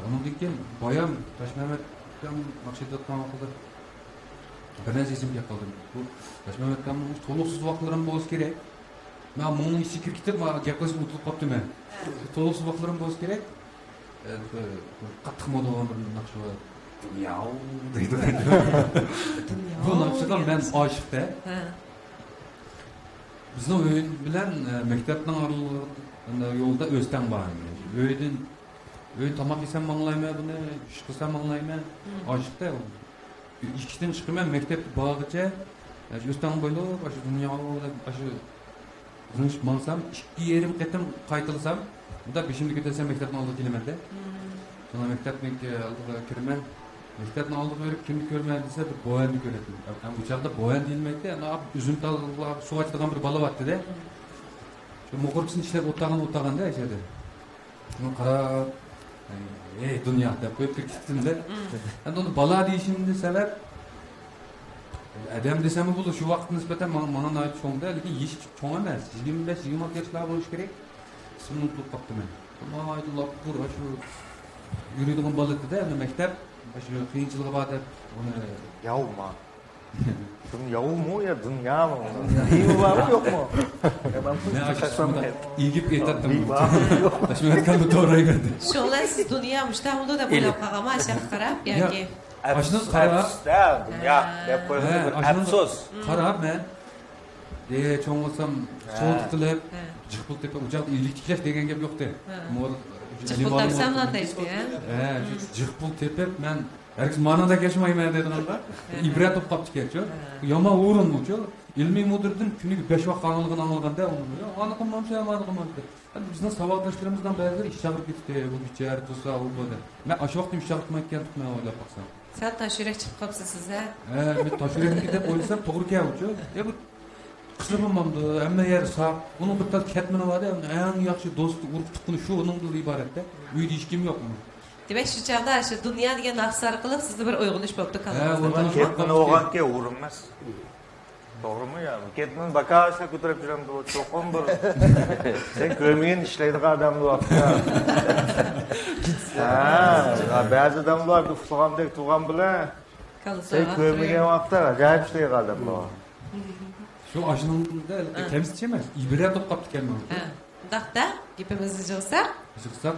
Undan keyin Boyam Toshmamatdan maqsadotgan vaqtida bir narsa esimga qoldi. Bu Toshmamatdan to'liqsiz vaqtlarim bo'lishi kerak. Men buni fikr kitib, gaplashib o'tib qoldim. To'liqsiz vaqtlarim bo'lishi kerak. Qattiq modadan bir naqsh bor. Dunyo deydi. Bu naqshdan men oshiqda. Bizning o'yin bilan maktabning oralığında yo'lda o'stan bor. Öğün tamak yesem anlaymayman buni, ish qilsam anlaymayman. Oshiqda ikkidan chiqaman maktab bog'icha, o'stan bo'ylab, shu dunyoda shu uzunish mansam 2,5 qatim qaytilsam, bunda 5-ga desam maktabning oldiga kelaman-da. Sonra maktabning oldiga kiraman. Maktabning oldiga berib kimni ko'rmayman desa, bir bo'yanni ko'raman. Ham bu chaqda bo'yan deyilmaydi, ana uzum tallar suv ochadigan bir bola bor-da. Shu mo'g'irchini ishlab o'taganda ichadi. Şunu qarab, ey dünya deb qo'yib ketdim-de. Endi uni bala deyishimni sabab adam desem bu şu vaqt nisbatan mana ait cho'ngda, lekin yesh cho'ng emas. 25-26 yoshlar bo'lish kerak. Ismini unutib qoldim men. Mana aytib qur shu yuradigan bolada endi maktab shu qiyinchiligi bor deb uni Yavma. Dünya mu ya dünya mı? İyi mi var mı yok mu? ne aşkımda iyigip aytadim. Taşmay aytganda to'g'ri aytdi. Şo'lar siz dunyo mustamilda deb o'ylab qolganmi, ashaq qarab yoki Aşını qarab, dünya deb qo'ygan bir afsus. qarab men cho'ng bo'lsam so't qilib, jiqpul tepa uzoq ilik tiklash degan gap yo'qdi. jiqpul tepsam lan deydi, jiqpul tepib men herkes manada geçmayman dediganda ibrat olib qolibdi ekan-ku. Yomon o'rin bu-ku. Ilmiy mudirdan kuniga 5 vaqt qanligini anglaganda uni qilmamsa, amani qilmamsa. Bizning savodoshlarimizdan ba'zilar ish chaqirib ketdi, bu bichar tursa u bo'ldi. Men o'sha vaqtda ish chaqirtmayotgan men o'ylab qo'ysam. Sen tashirak chiqib qolibsiz siz a? Men tashirakniki deb o'ylasam to'g'ri keldi-ku. Bu qismimamdi, hamma yer saq. Uning bitta ketmini bor-da, eng yaxshi do'sti urib tuqqani shu uningdan iborat-da. Uyda hech kim yo'qmi? Demek şu çağda şu dünya diye naqsar qilib sizni bir uyg'unish bo'libdi Bundan ketmini o'g'anga urinmas. To'g'rimi ya? Ketmini bakasha ko'tarib juram bu cho'qim bir. Sen ko'rmagan ishlaydigan odamlar vaqtda. Ba'zi odamlar uxlagandek tug'an bilan sen ko'rmagan vaqtda ajoyib ishlaydigan odamlar. Shu ashnimda kamsitchi emas, ibrat olib qolibdi ekan men. Daqda gapimizni yig'sak? Yig'sak?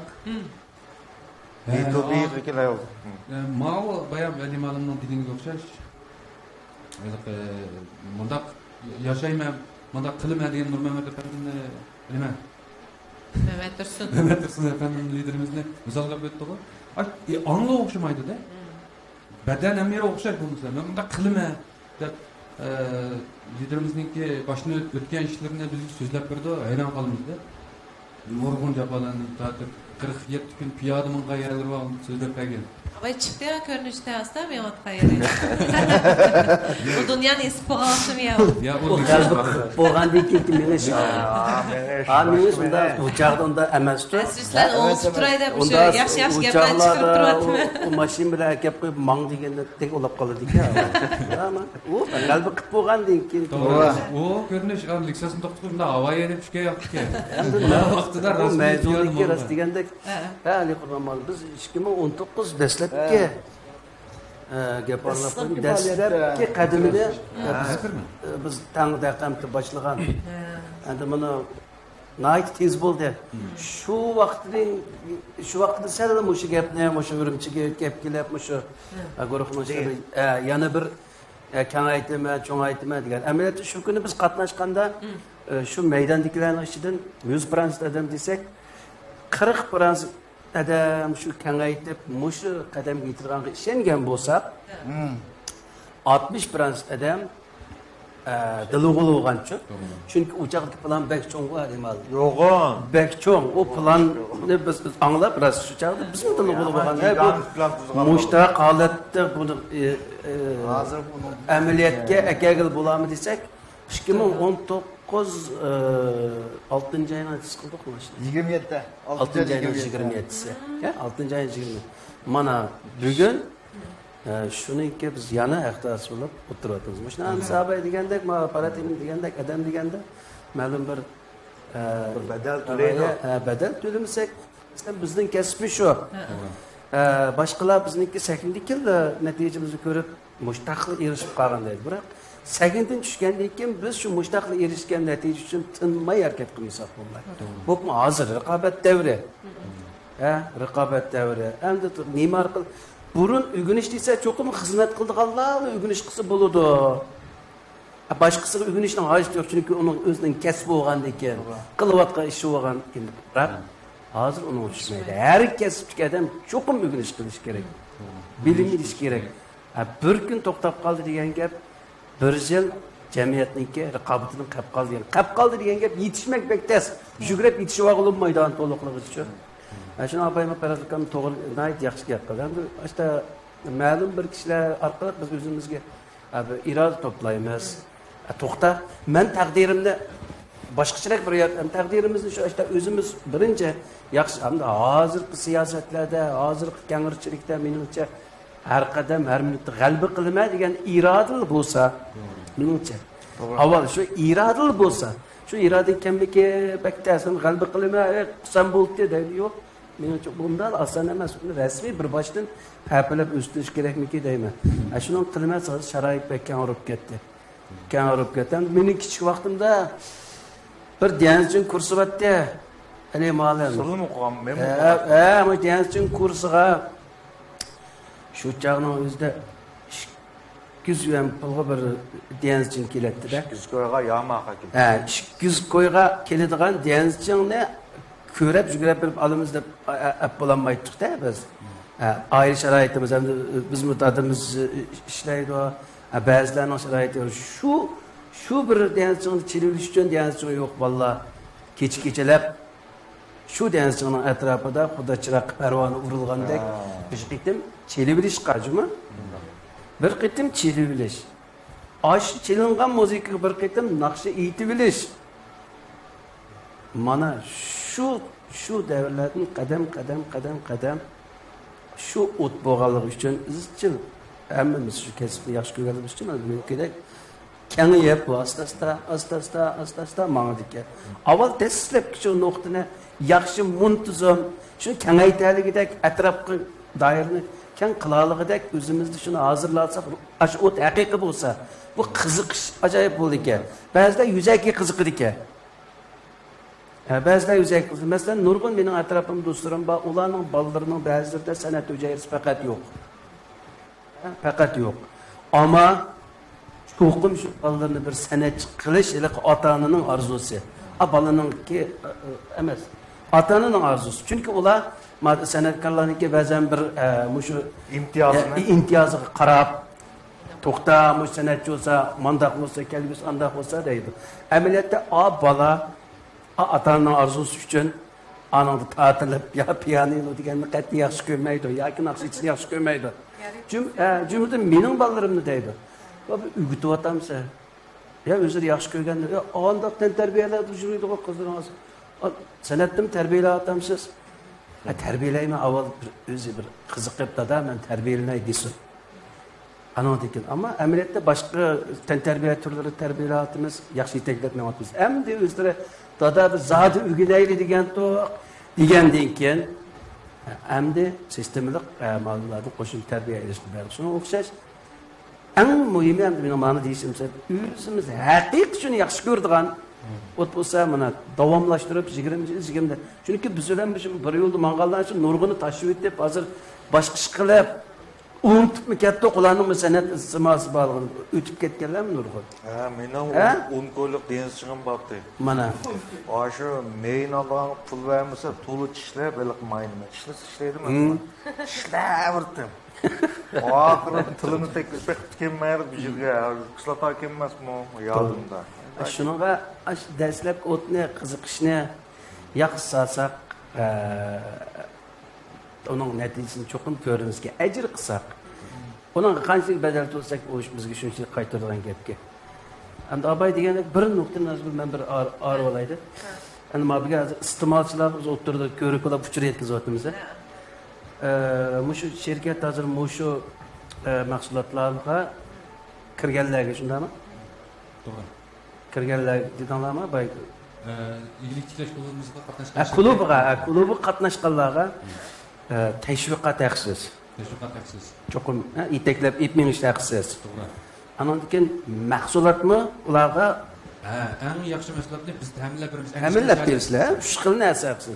Bir oldu. Mao bayan benim alimning diliga o'xshash. Mundaq yashayman, mundaq qilma degan Nurmamat efendini nima? Mehmet Tursun. Mehmet Tursun efendim liderimizni misolga qo'ydi-ku. Аңға o'xshamaydi-da. Badan ham yere o'xshaydi bunisi. Men bundaq qilma deb liderimizningki boshini o'tgan ishlarini bizga so'zlab berdi, hayron qoldik-da. Nurg'un jafolarni tatib 47 gün piyoda mingan yerlar bor so'zlab bergan. Abay chiqdi ya ko'rinishda astam yotgan yeri. Bu dunyoning ispoqoshimi ya? Ya bu bo'lgandan keyin meni shu. Meni shunda bu chaqda unda emasdi. Sizlar o'tib turay deb o'sha yaxshi gaplar chiqarib turyaptimi? U mashina bilan gap qo'yib mang deganda tek olib qoladi ekan. Ama u qalbi qilib bo'lgandan keyin o ko'rinish Lexus'ni to'xtatganda havo yerib tushgan yo'q ekan. Vaqtida rasmiy rast deganda hali qurolmal biz 2019 dastlabki gaparlar dastlabki qadimida biz tangda qamti boshlagan. Endi buni nayt tez bo'ldi. Shu vaqtda sal o'sha gapni, o'sha Urumchiga gap kelib, o'sha guruhning yana bir kengaytma, cho'ngaytma degan. Amaliyotda shu kuni biz qatnashganda shu maydondagilarning ichidan 100% odam desak 40% adam shu kengaytib, mushu qadamga yetirganga ishongan bo'lsak, 60% adam dilig'ul bo'lgancha. Chunki uchoqdagi plan bek cho'ng bor emas. Yo'g'on. Bek cho'ng. O planni biz anglab, ras shu chaqda bizning dilig'ul bo'lganda bu mushtaq holatda buni hozir buni amaliyotga akagil bo'lamiz desak, 2019 6-oydan chiqildi qo'shdi. 27'de. 6-oyning 27'si. 6-oyning 20. Mana bugun shuningki biz yana ehtiyots bo'lib o'tiryapmiz. Mana sahabay degandek, aparatim degandek, adam deganda ma'lum bir bedel to'laydi. Bedel to'lamasak, bizning kasbi shu. Boshqalar bizniki sakinlik keldi, natijamizni ko'rib mushtaqli erishib qolgandek. Biroq sakindan tushgandan keyin biz shu mushtaqli erishgan natija uchun tinmay harakat qilmasak bo'lmaydi. Bu hozir raqobat davri. Raqobat davri. Endi nima qil burun o'g'inish desa, cho'qim xizmat qildiganlar o'g'inish qilsa bo'ladi. Boshqasiga o'g'inishning hojati yo'q, chunki uning o'zining kasbi bo'lgandan keyin, qilayotgan ishi bo'lgan ekan. Biroq hozir uni tushmaydi. Har kasbchi odam cho'qim o'g'inish qilish kerak. Bilim bilish kerak. Bir kun to'xtab qoldi degan gap bir yil jamiyatniki raqobatidan qolib qoldi degan gap yetishmak bektas. Yugurib yetishib olmaydi to'liqligi uchun. Shuni abayma parafikam to'g'ri nayt yaxshi gap qildi. Endi işte ma'lum bir kishilar orqali biz o'zimizga iroda to'playmiz. To'xta, men taqdirimni boshqacharoq bir taqdirimizni shu işte o'zimiz birinchi yaxshi hamda hozirgi siyosatlarda hozirgi kangirchilikda menimcha har qadam har minutda g'alaba qilma degan irodil bo'lsa menimcha avval shu irodil bo'lsa shu iroda kamligi baktasini g'alaba qilma qilsam bo'ldi deydi yo'q menimcha bundan oson emas uni rasmiy bir boshdan hapilab o'stirish kerakmiki deyman shuni qilmas sharoit kang urib ketdi mening kichik vaqtimda bir danschi kursi bo'tdi ana ma'lum Sırrını okuğam ben mi? ama danschi kursiga shu chaqning o'zida 200 yuan pulga bir danschi keladida. 200 koyga yağma hakim. 200 koyga keladigan danschining ko'rib yugurib berib olamiz deb bo'lolmaydik-da biz. Ayrı sharoitimiz ham biz mutadimiz ishlaydi. Ba'zilarning sharoiti shu bir danschining chililish uchun danschi yo'q vallahi. Kechalab shu danschining atrofida xudo chiroq parvona urilgandek bir qitim chililish qajmi? Bir qitim chililish. Ash chilingan muzika bir qitim naqshi aytib bilish. Mana şu davrlarning qadam şu o't bo'lganligi uchun izchil hammamiz shu kasbni yaxshi ko'rganimiz uchun men kerak kengayib asta mangdika avval dastlab shu nuqtani yaxshi muntazam shuni kengaytirligidek atrofga doirani keng qilaligidek o'zimizni shuni hozirlatsak shu o't haqiqiy bo'lsa bu qiziqish ajoyib bo'ldi ekan ba'zida yuzaki qiziqdi ekan ba'zilar yuzaki qiziq masalan nurg'un mening atrofimda do'stlarim bor ularning bolalarining ba'zilarida san'at hujayrasi faqat yo'q ammo cho'qim shu bolalarni bir san'atchi qilish ota onaning orzusi bolaninki emas ota onaning orzusi chunki ular san'atkorlarniki ba'zan bir shu imtiyoziga qarab to'xta mush san'atchi bo'lsa mandaq bo'lsa kelgusi andaq bo'lsa deydi amaliyotda bola ota-onaning orzusi uchun ananı tatilib ya piyanino deganni qat'iy yaxshi ko'rmaydi yoki naqshchilikni yaxshi ko'rmaydi. Jumladan mening bolalarimni deydi. O'rgatyapmiz. Ya o'zlari yaxshi ko'rganda, ondoqdan tarbiyalarni yuriydi qizlaringiz. San'atni tarbiyalayapsiz. Tarbiyalayman avval o'zi bir qiziqib dada men tarbiyalanay desin. Anadikil ama ameliyatda boshqa tarbiya turlari tarbiyalayapmiz, yaxshi yetaklatmayapmiz. Endi o'zlari dada biz zodi o'rganaylik degandan keyin endi sistemlik ma'lumotlarni qo'shib tarbiya qilishni berdi. Shunga o'xshash eng muhimi endi men mana deyishimcha o'zimiz haqiqiy shuni yaxshi ko'radigan o't bo'lsa mana davomlashtirib 20-da. Chunki biz bilan bir yo'lda mangallar uchun nurg'uni tashib etib, hozir boshqa ish qilib unutib mi ketdi ularning san'at istimasi borligini o'tib ketganlarmi nurg'un? Mening 10 ko'ylak danschinim bordi. Mana shu men olgan pul vermasa to'liq ishlab, eliq maynima ishlaydim. Ishlaverdim. Oxiri tilini teklif kelmaydi bu yerga. Qishlota kelmasmi yodimda. Shunga dastlab o'tni qiziqishni yaxshi salsak onun neticesini çoxum ko'rimizga ajr qilsak uning qanchalik badal to'lsak o ish bizga shunchalik qaytaradigan gapga endi abay degandek bir nuqta nazar men bir arib olaydi endi mana bu iste'molchilar biz o'tirdi ko'rib uchur yetkazyapmiz mushu shirkat hozir mushu mahsulotlarga kirganlarga shundaymi to'g'ri kirganlar dedinglarmi bay iyilikchilash klubimizga klubi qatnashganlarga teşviqat haqsiz. Çoxum iteklab etmeyish haqsiz. To'g'ri. Anondan mahsulotmi ularga eng yaxshi mahsulotni biz ta'minlab bersizlar. Shu xil narsa haqsiz.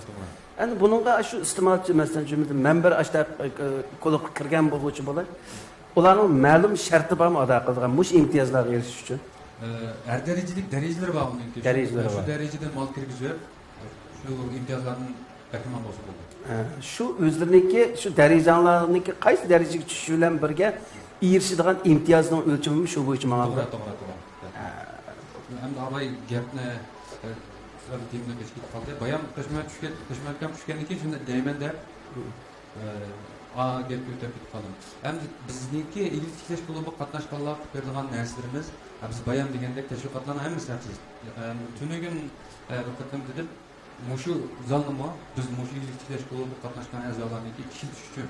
Endi buningga shu iste'molchi masalan jumladan men bir ashta klubga kirgan bo'luvchi bo'lar. Ularning ma'lum sharti bormi ado qilgan mush imtiyozlarga erishish uchun? Har darajalar bor uning. Shu darajada mol kirgizib, shu imtiyozlarni taqdim bo'lsa bo'ldi. Şu o'zlariniki, şu darajalarniki qaysi darajaga tushish bilan birga erishadigan imtiyozning o'lchami shu bo'yicha ma'lum. To'g'ri. Endi avay gapni sizlar temga ketib qoldi. Bayam toshmaga tushgandan keyin shunda deyman-da gap ko'tarib ketib qoldim. Endi bizniki ig'lik tiklash klubi qatnashganlar beradigan narsalarimiz, biz bayon degandek tashviqotlarning hammasi yaxshi. Tunugun bir dedim, mushu zalnima biz mushu ig'lik tiklash klubi qatnashgan a'zolarniki ishiltish uchun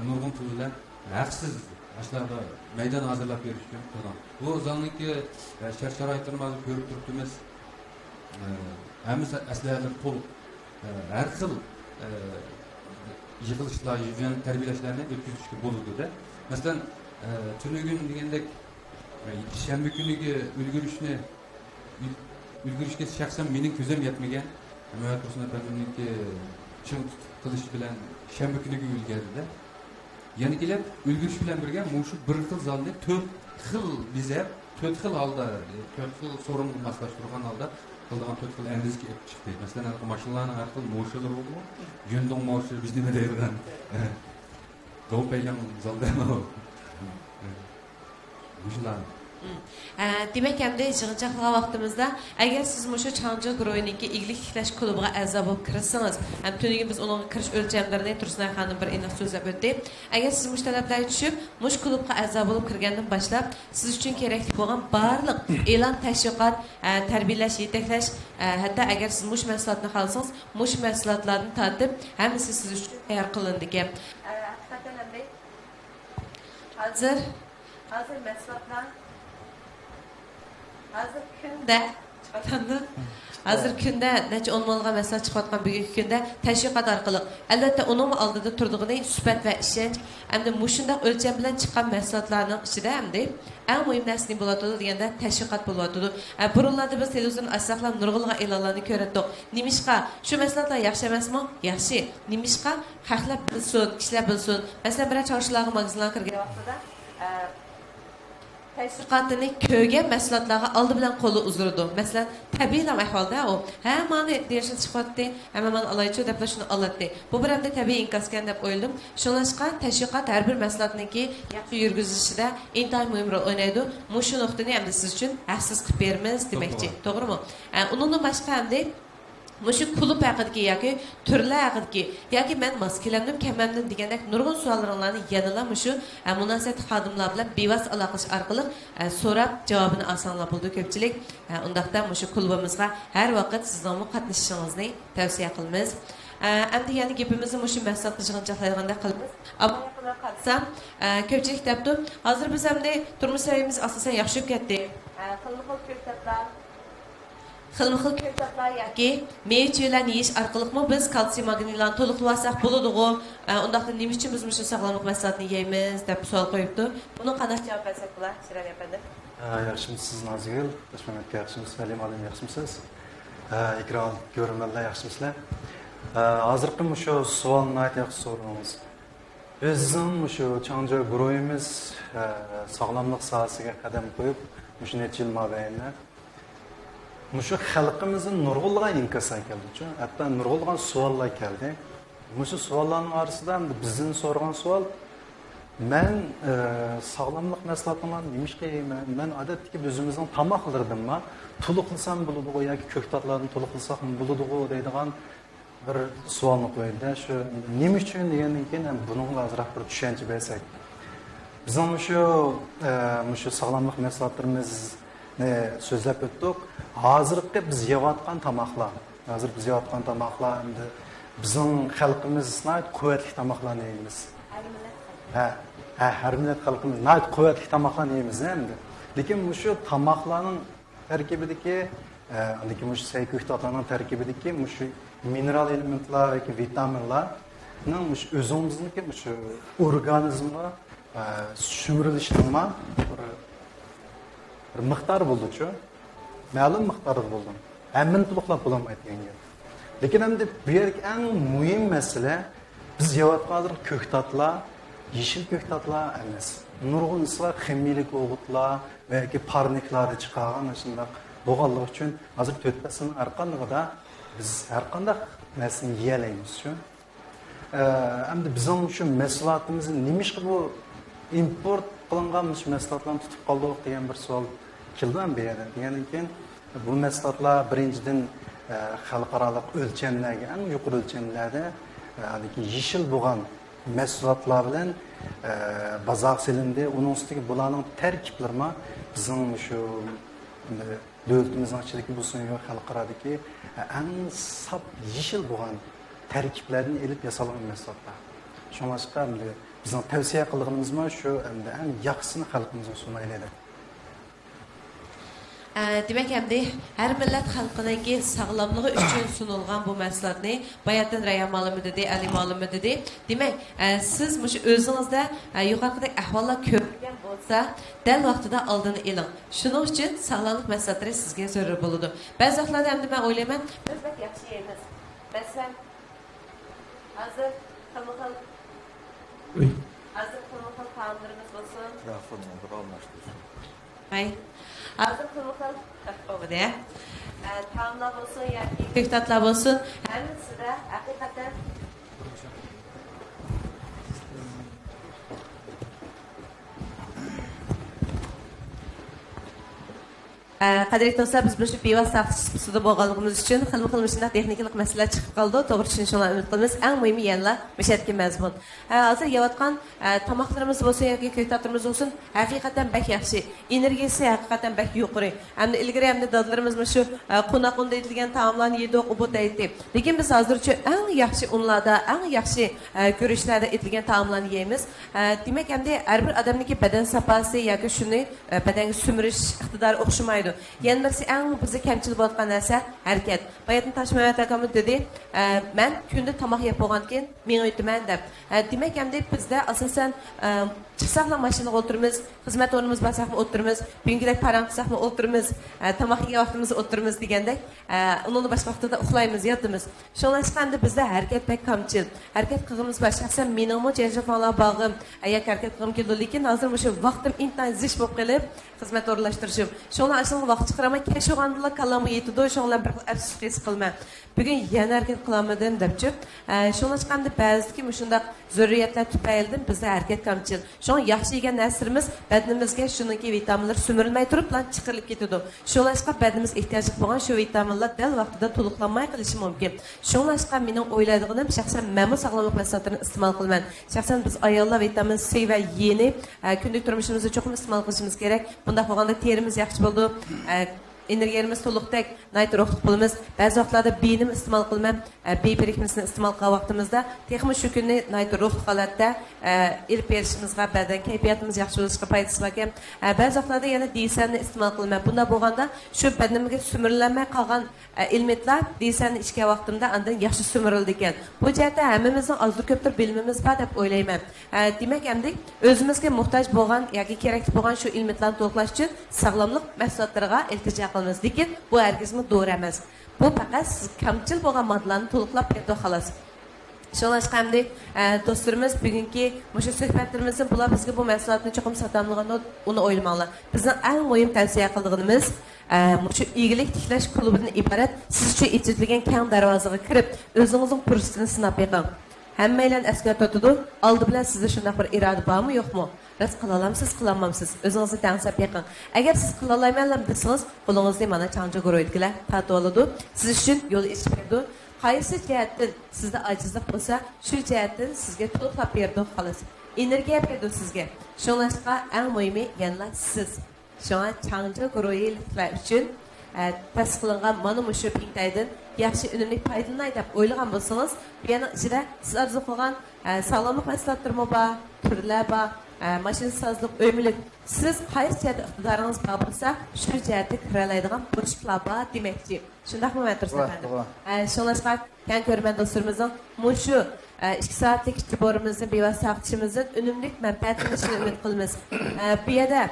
nurg'un pul bilan haqsiz ashlarda maydon hozirlab berish uchun qilgan. Bu zalniki shart-sharoitlarimizni ko'rib turibmiz. Hammasi aslida to'liq har xil yig'ilishlar, tarbiyalashlarni o'tkazishga bo'ladi. Masalan, tunugun degandek shanba kuniga ulgurishga shaxsan mening ko'zim yetmagan. Muhammad Tursun apamniki chin qilish bilan shanba kuniga ulgurdi. Yana kelib ulgurish bilan birga shu bir xil zalni 4 xil bizab, 4 xil holda, 4 xil so'rinni moslashtirgan holda qilgan 4 xil endizga chiqdi. Masalan, mashinalarning har xil mo'shilar bo'ldi. Yundong mo'shi biz nima deydigan. Do'paylan zaldama. Muşlar. Demek hem de yığıncaqlığa vaxtımızda eğer siz Muşu Çancı Groy'niki ig'lik tiklash klubiga a'zo bo'lib kirsangiz, hem tunugin biz onun kirish o'lchamlarini Tursunay xonim bir aniq so'zlab o'tdi. Agar siz mush talablarga tushib, mush klubga a'zo bo'lib kirgandan boshlab, siz uchun kerakli bo'lgan barliq e'lon, tashviqot, tarbiyalash, yetaklash, hatto agar siz mush mahsulotni xohlasangiz, mush mahsulotlarni tatib, hammasi siz uchun tayyor qilindi ekan. Haqiqatan ham hazır mahsulotlar Hazır kunda necha 10 mingga masala chiqayotgan bugungi kunda tashviqot orqali albatta uning oldida turdig'ini suhbat va ishonch hamda mushundaq o'lcham bilan chiqqan mahsulotlarning ichida hamda eng muhim narsa bo'ladi deganda tashviqot bo'ladi. Burunlarda biz televizorni asaqlab nurg'ulg'a e'lonlarni ko'rdik. Nimishqa shu mahsulotlar yaxshi emasmi? Yaxshi. Nimishqa xalqlar bilsin, kishilar bilsin. Masalan, bir chorshilarga magazinlarga kirgan vaqtida tashviqotini ko'rgan mahsulotlarga oldi bilan qo'li uzurdi. Masalan, tabiiy ahvolda u hammani deyishni chiqyapti, hammani olaychi deb shuni oladi. Bu bir hamda tabiiy inkoskan deb o'yladim. Shunlashqa tashviqot har bir mahsulotniki yaxshi yurgizishida intayin muhim rol o'ynaydi. Mushu nuqtani hamda siz uchun haqsiz qilib beramiz demoqchi. To'g'rimi? Undan boshqa hamda Muşu klub haqidagi yoki turlar haqidagi yoki men maskilamdim, kemamdim degandek nurg'un savollaringizni yanada mushu munosabat xodimlar bilan bevas aloqalash orqali so'rab javobini olsanglar bo'ldi ko'pchilik. Undaqda mushu klubimizga har vaqt sizlarni qatnashishingizni tavsiya qilamiz. Endi yana gapimizni mushu mahsulot yig'inchoqlayganda qilamiz. Ammo qatsam ko'pchilik debdi, hozir biz hamda turmush saviyamiz asosan yaxshi ketdi. Xilma-xil ko'rsatlar yoki meyvelarni yeyish orqali biz kalsiy magniylarni to'liqlasak bo'ladi-ku. Undaqda nima uchun biz mush sog'lomlik mahsulotini yeymiz deb savol qo'yibdi. Buni qanday javob bersak bo'lar, Shirin efendim? Yaxshimisiz Nazigul? Tashmamatga yaxshimisiz? Salim olim yaxshimisiz? Ekran ko'rmanlar yaxshimisizlar? Hozirgi mushu savolni yaxshi so'radingiz. Bizim mushu Changjo guruhimiz sog'lomlik sohasiga qadam qo'yib, mushu necha yil mobaynida Muşu xalqimizin nurg'ulg'an inkaslar keldi. Hatta nurg'ulg'an savollar keldi. Muşu savollarning orasida bizning so'ragan savol, men sog'lomlik mahsulotlarini nimishga yeyman? Men odatdagi o'zimizning tamoqlarimni to'liqlasam bo'ladi yoki ko'ktatlarni to'liqlasam bo'ladi deydigan bir savolni qo'ydi. Shu nima uchun degandan keyin bunga ozroq bir tushuncha bersak. Bizning mushu sog'lomlik mahsulotlarimiz so'zlab o'tdik. Hozirgi biz yeyotgan tamoqlar, endi bizning xalqimiz quvvatli tamoqlarni yeymiz. Har millat xalqimiz quvvatli tamoqlarni yeymiz endi. Lekin shu tamoqlarning tarkibidagi, lekin shu ko'ktatlarning tarkibidagi shu mineral elementlar yoki vitaminlarning o'zimizniki shu organizmga shumrilishining bir miqdor bo'ldi-ku. Ma'lum miqdorda bo'ldi. Hammani to'liqlab bo'lmaydi endi. Lekin endi bu yerga eng muhim masala biz yeyotgan ko'ktatlar, yeşil ko'ktatlar emas. Nurg'un ximiyalik o'g'itlar va yoki parniklarni chiqargan shunday bo'lganligi uchun hozir to'rttasini orqaligida biz har qanday narsani yeyalaymiz-ku. Endi bizning shu mahsulotimizni nimishqa bu import qilingan mahsulotlarni tutib qoldik degan bir savol keldim bu yerda. Degandan keyin bu mahsulotlar birinchidan xalqaro o'lchamlarga, eng yuqori o'lchamlarda yeşil bo'lgan mahsulotlar bilan bozor silindi. Uning ustiga bularning tarkiblarma bizning shu davlatimizning ichidagi bo'lsin yo xalqarodagi eng sap yeshil bo'lgan tarkiblarni elib yasalgan mahsulotlar. Shunga bizning tavsiya qilganimiz shu eng yaxshisini xalqimizga sunaylik. Demek endi her millet xalqiniki sağlamlığı üçün sunulgan bu mahsulotni bayatdan Rayyan malımı dedi, Ali malımı dedi. Demek siz özünüzde yukarıdaki ahvallar köpürgen olsa del vaxtida aldığını ilin. Şunun için sağlamlık mahsulotları sizge zörür buludu. Bazı vaxtlarda hem de ben oylayman, biz bak yaxşı yeyimiz. Mesela hazır kılmıkıl taamlarımız olsun. Hayır. Hazır kılmıkıl oldu ya. Taamlar olsun, kök tatlar olsun. Hemisi de hakikaten Qadrli dostlar, biz bu bevas tafsirida bo'lganligimiz uchun xilma-xil shunday texnik masalalar chiqib qoldi. To'g'ri tushunishni umid qilamiz. Eng muhimi yana mishadki mazmun. Hozir yeyotgan tomoqlarimiz bo'lsa yoki ko'ktatlarimiz bo'lsin, haqiqatan bak yaxshi. Energiyasi haqiqatan bak yuqori. Hamda ilgari hamda dadlarimiz shu qonaqunda etilgan taomlarni yedik, bu deydi. Lekin biz hozircha eng yaxshi unlarda, eng yaxshi ko'rishlarda etilgan taomlarni yeymiz. Demak, hamda har bir odamniki badan safasi yoki shuni badanga sumirish iqtidori o'xshamaydi. Yani birisi en bize kemçil bo'lgan narsa harakat. Bayatın Taşmavat akamız dedi, ben kunde tamak yapılanken men aytaman deb. Demek hem de bizde asasen çıksakla maşinaga oturmuz, hizmet o'rnimiz basakla oturmuz, bugünkidek paran qilsakla oturmuz, tamak yegan vaqtimizda oturmuz degandek, uni boshqa vaqtida uxlaymiz, yotamiz. Shunlashganda bizda harakat pek kamchil. Harakat qilg'imiz bashqasan meningmi jajafala bag'im, ayak harakat qilg'im keldi, lekin hozir o'sha vaqtim intayin zish bo'lib qolib, xizmat o'rlashtirishim. Shunlar asl vaqt chiqaramay, kechog'andilar kallamga yetdi, shunlar bir afsus his qilma. Bugün yana harakat qilamadim debchi. Shunlashganda ba'ziki shunday zurriyatlar tufaylidan bizda harakat kamchil. Şun yaxshi yegan narsalarimiz badanimizga shuniki vitaminlar sumirilmay turib bilan chiqarilib ketadi. Shunlashqa badanimiz ehtiyoj bo'lgan shu vitaminlar dal vaqtida to'liqlanmay qilishi mumkin. Shunlashqa mening o'ylaydiganim shaxsan men sog'lomlik mahsulotlarini iste'mol qilaman. Shaxsan biz ayollar vitamin C va E ni kunlik turmushimizda cho'qim iste'mol qilishimiz kerak. Bunda bo'lganda terimiz yaxshi bo'ldi. Energiyamiz to'liqdek naytroxlik bo'lamiz. Ba'zi vaqtlarda B'ni iste'mol qilmam, B birikmasini iste'mol qilgan vaqtimizda texmi shu kunni naytroxlik holatda ilib berishimizga, badan kayfiyatimiz yaxshi bo'lishiga foydasi bor ekan. Ba'zi vaqtlarda yana D-sanni iste'mol qilmam. Bunda bo'lganda shu badanimga sumirilmay qolgan elementlar D-sanni ichgan vaqtimda andan yaxshi sumirildi ekan. Bu jihatda hammamizning ozdir ko'pdir bilimimiz bor deb o'ylayman. Demak, hamda o'zimizga muhtoj bo'lgan yoki kerakli bo'lgan shu elementlarni to'liqlash uchun sog'lomlik mahsulotlariga iltijo qilamiz. Lekin bu herkesmi doğru emas. Bu faqat kamchil bo'lgan modlarni to'liqlab berdi xolos. Shunlashqa hamda do'stlarimiz bugungi o'sha suhbatlarimizda bular bizga bu mahsulotni cho'qim sotamligini uni o'ylamanglar. Bizning eng muhim tavsiya qilganimiz shu igilik tiklash klubidan iborat siz uchun ichitilgan keng darvozaga kirib o'zingizning fursatini sinab beqing. Hammaylar eslatadi, oldi bilan sizda shunday bir iroda bormi, yo'qmi? Biz qilalamsiz, qilamamsiz. O'zingizni tansab beqing. Agar siz qilalaymanlar desangiz, qo'lingizni mana chanjo go'roydilar, tatib oladi. Siz uchun yo'l ochib berdi. Qaysi jihatdan sizda ojizlik bo'lsa, shu jihatdan sizga to'liqlab berdi xolos. Energiya berdi sizga. Shunlashqa eng muhimi yana siz. Shuna chanjo go'roydilar uchun tasdiqlangan mana shu pintaydan yaxshi unumli foydalanay deb o'ylagan bo'lsangiz, bu yana ichida siz arzu qilgan sog'lomlik mahsulotlarmi bor, turlar bor, mashina sozlik, o'yimlik. Siz qaysi jihatda iqtidoringiz bor bo'lsa, shu jihatga kiralaydigan boshliqlar bor demakchi. Shundaqmi Matursan efendim? Shunlashqa kan ko'rman do'stlarimizning shu 2 soatlik ichtiborimizning bevosita vaqtimizni unumli manfaatlanishini umid qilamiz. Bu yerda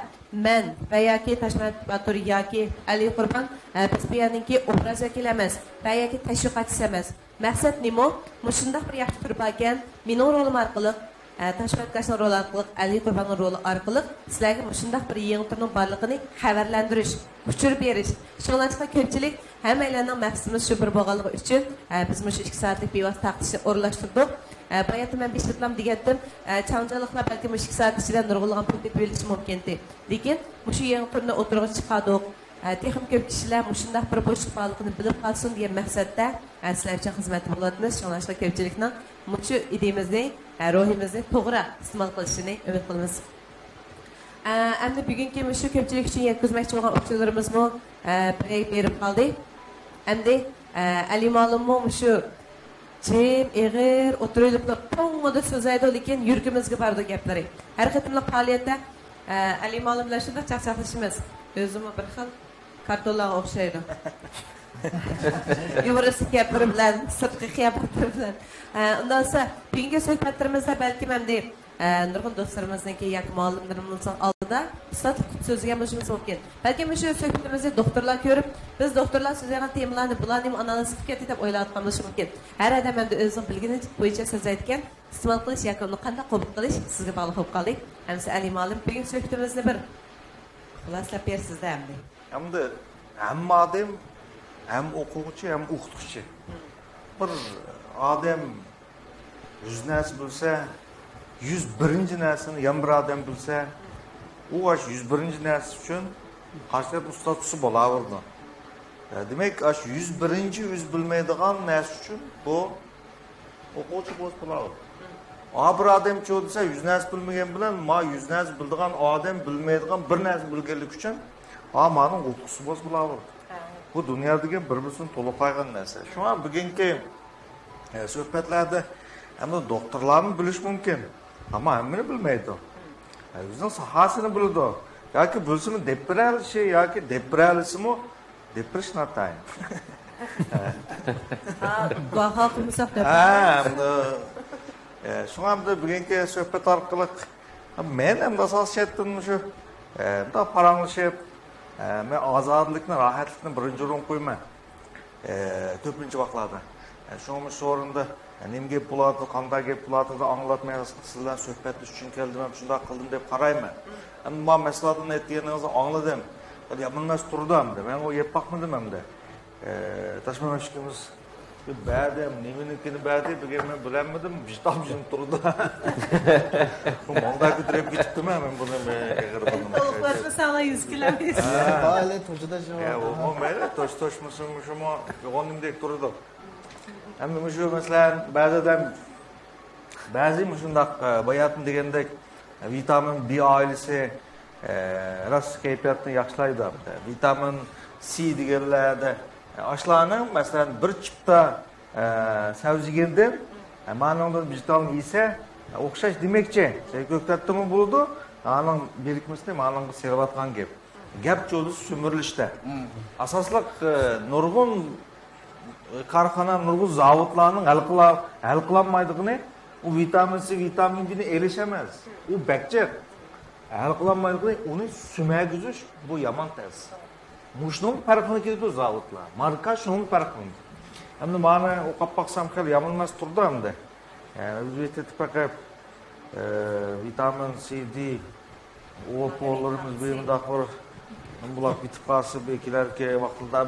men va yoki Tashmat Batur yoki Ali Qurbon biz bu yerdagi obraz vakilamiz va yoki tashviqotchi emas. Maqsad nima? Shunday bir yaxshi turib ekan, mening rolim orqali Tashmat Qashning roli orqali, Ali Qurbonning roli orqali sizlarga shunday bir yangi turning borligini xabarlantirish, uchirib berish. Shunlashqa ko'pchilik hammalarning maqsadimiz shu bir bo'lganligi uchun biz shu 2 soatlik bevosita taqdishni o'rlashtirdik. Bayatı ben 5 reklam diyedim. Chancalıklar belki 2 saat içinde nurgulagan pul verilishi mumkin edi. Lekin shu yangi turni o'tirg'i chiqardik. texim ko'p kishilar shunday bir bo'shliq borligini bilib qolsin degan maqsadda sizlarcha xizmat bo'layotmiz. Shuningdek ko'pchilikning shu ideyamizni, ruhimizni to'g'ri iste'mol qilishini umid qilamiz. Endi bugungi shu ko'pchilik uchun yetkazmoqchi bo'lgan o'quvchilarimizmi berib qoldi. Endi Ali ma'lummi shu jim, eg'ir, o'tirilib to'ng'ida so'zlaydi, lekin yuragimizga bordi gaplari. Har qatimliq faoliyatda Ali ma'lum bilan shunday chaqchaqlashimiz. O'zimni bir xil kartonlarga o'xshaydi. Yumorist gaplar bilan, sirtqi qiyofatlar bilan. Undan so'ng bugungi suhbatlarimizda balki menda nurg'un do'stlarimizniki yoki muallimlarimizning oldida ustad so'zlagan bo'lishimiz mumkin. Balki shu suhbatimizni doktorlar ko'rib, biz doktorlar so'zlagan temalarni bularni analiz qilib ketib deb o'ylayotganimiz mumkin. Har odam endi o'zining bilgani bo'yicha so'zlaydigan, iste'mol qilish yoki uni qanday qabul qilish sizga bog'liq bo'lib qoldik. Hamsi Ali ma'lum bugun suhbatimizni bir xulosalab bersizda endi. Endi hamma odam ham o'quvchi, ham o'qituvchi. Bir odam 100 narsa bilsa, 101 narsani ham bir odam bilsa, u 101 narsa uchun qarshi ustasi bo'laverdi. Demak, 101 100 bilmaydigan narsa uchun bu o'quvchi bo'laverdi. Bir odam cho'disa 100 narsa bilmagan bilan, 100 narsa bildigan odam bilmaydigan bir narsa bilganlik uchun ma'ning o'quvchisi bo'laverdi. Bu dunyodagi bir-birini to'liq qo'ygan narsa. Shunga bugungi suhbatlarda endi doktorlarni bilish mumkin. Ama hammani bilmaydi. O'zining sohasini biladi. Yoki bilsimi deb beralishi yoki deb beralisimi deb berish notayin. Guvohimiz yo'q. Shunga hamda bugungi suhbat orqali men ham asosiyatdan shu bunday paranglashib, men ozodlikni, rohatlikni birinchi o'ringa qo'yman. Ko'pincha vaqtlarda. Shunga shu o'rinda nima gap bo'ladi, qanday gap bo'ladi deb anglatmay sizlar suhbatlash uchun keldim, ham shunday qildim deb qarayman. Ammo maslahatni aytganingizni angladim. Yamanmas turdim. Men o yeb baxmadim hamda. Tashmanashimiz ba'dam nimanikini ba'di degan men bilmadim, vijdonimizim turdi. Bu manda ko'tarib ketibdim men buni eg'ir qildim. To'g'ri sana 100 kilometr. Hali to'jida javob. O mayli, to'shmushim shuma yo'g'onimdek turdi. Endi shu masalan ba'zi shundoq bayatni degandek vitamin B oilasi ras kayfiyatni yaxshilaydi. Vitamin C deganlarda oshlarni masalan bir chipta sabzi yeganda ma'nodan vitamin yesa o'xshash demakchi. Ko'ktatdimi bo'ldi, aning birikmasida ma'noga servatgan gap. Gap cho'lisi sumirilishda. Asosliq nurg'un karxana nurg'un zavodlarning hal qilolmaydigini, u vitamin C, vitamin B'ni erishamiz. U bakcher hal qilolmaydigini, uni sumagizish bu yomon tez. Mushning farqini keldi zavodlar. Marka shuning farqini. Endi mana o'qib baqsam hali yomon emas turdi hamda. O'zbekistonda faqat vitamin C, D o'pollarimiz buyumda xor bular bitib qolsa bekilarga vaqtida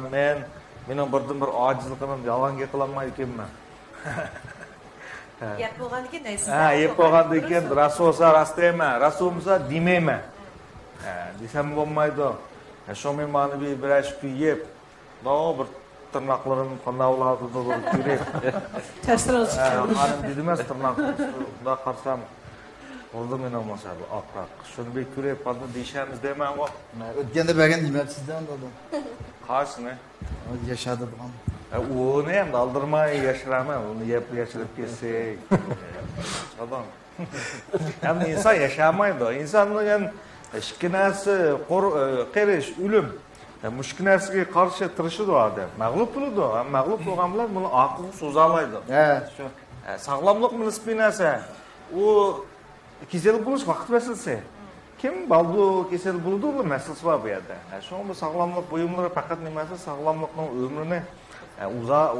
mening birdan-bir ojizligim yolg'on gapirolmay ekanman. Yeb bo'lgandan keyin deysiz. Yeb bo'lgandan keyin rost bo'lsa rost deyman, rost bo'lmasa demayman. Desam bo'lmaydi. Shu men mana bir ashku yeb, bir tırnaqlarım qanday bo'ladi deb ko'rib. Tasirroq. Hanim dedimas tırnaqda qarsam oldu men olmasa bu oqroq. Shuni bir ko'rib qoldi deyshamiz deyman. O'tganda bergan nimatsizdan dedim. Qarsini? Yashadi bu. Uni ham aldırmay yashiraman, uni yeb yashirib kelsak. Adam. Ham inson yashamaydi. Insonning ham ishkinasi, qarish, o'lim. Mushkil narsaga qarshi tirishadi odam. Mag'lub bo'ladi. Mag'lub bo'lganlar buni aqlni so'zalaydi. Shu. Sog'lomlik nisbiy narsa. U kasal bo'lish vaqt masalasi. Kim baldu kasal bo'ldi, bu masalasi bor bu yerda. Shu bu sog'lomlik buyumlari faqat nimasi sog'lomlikning umrini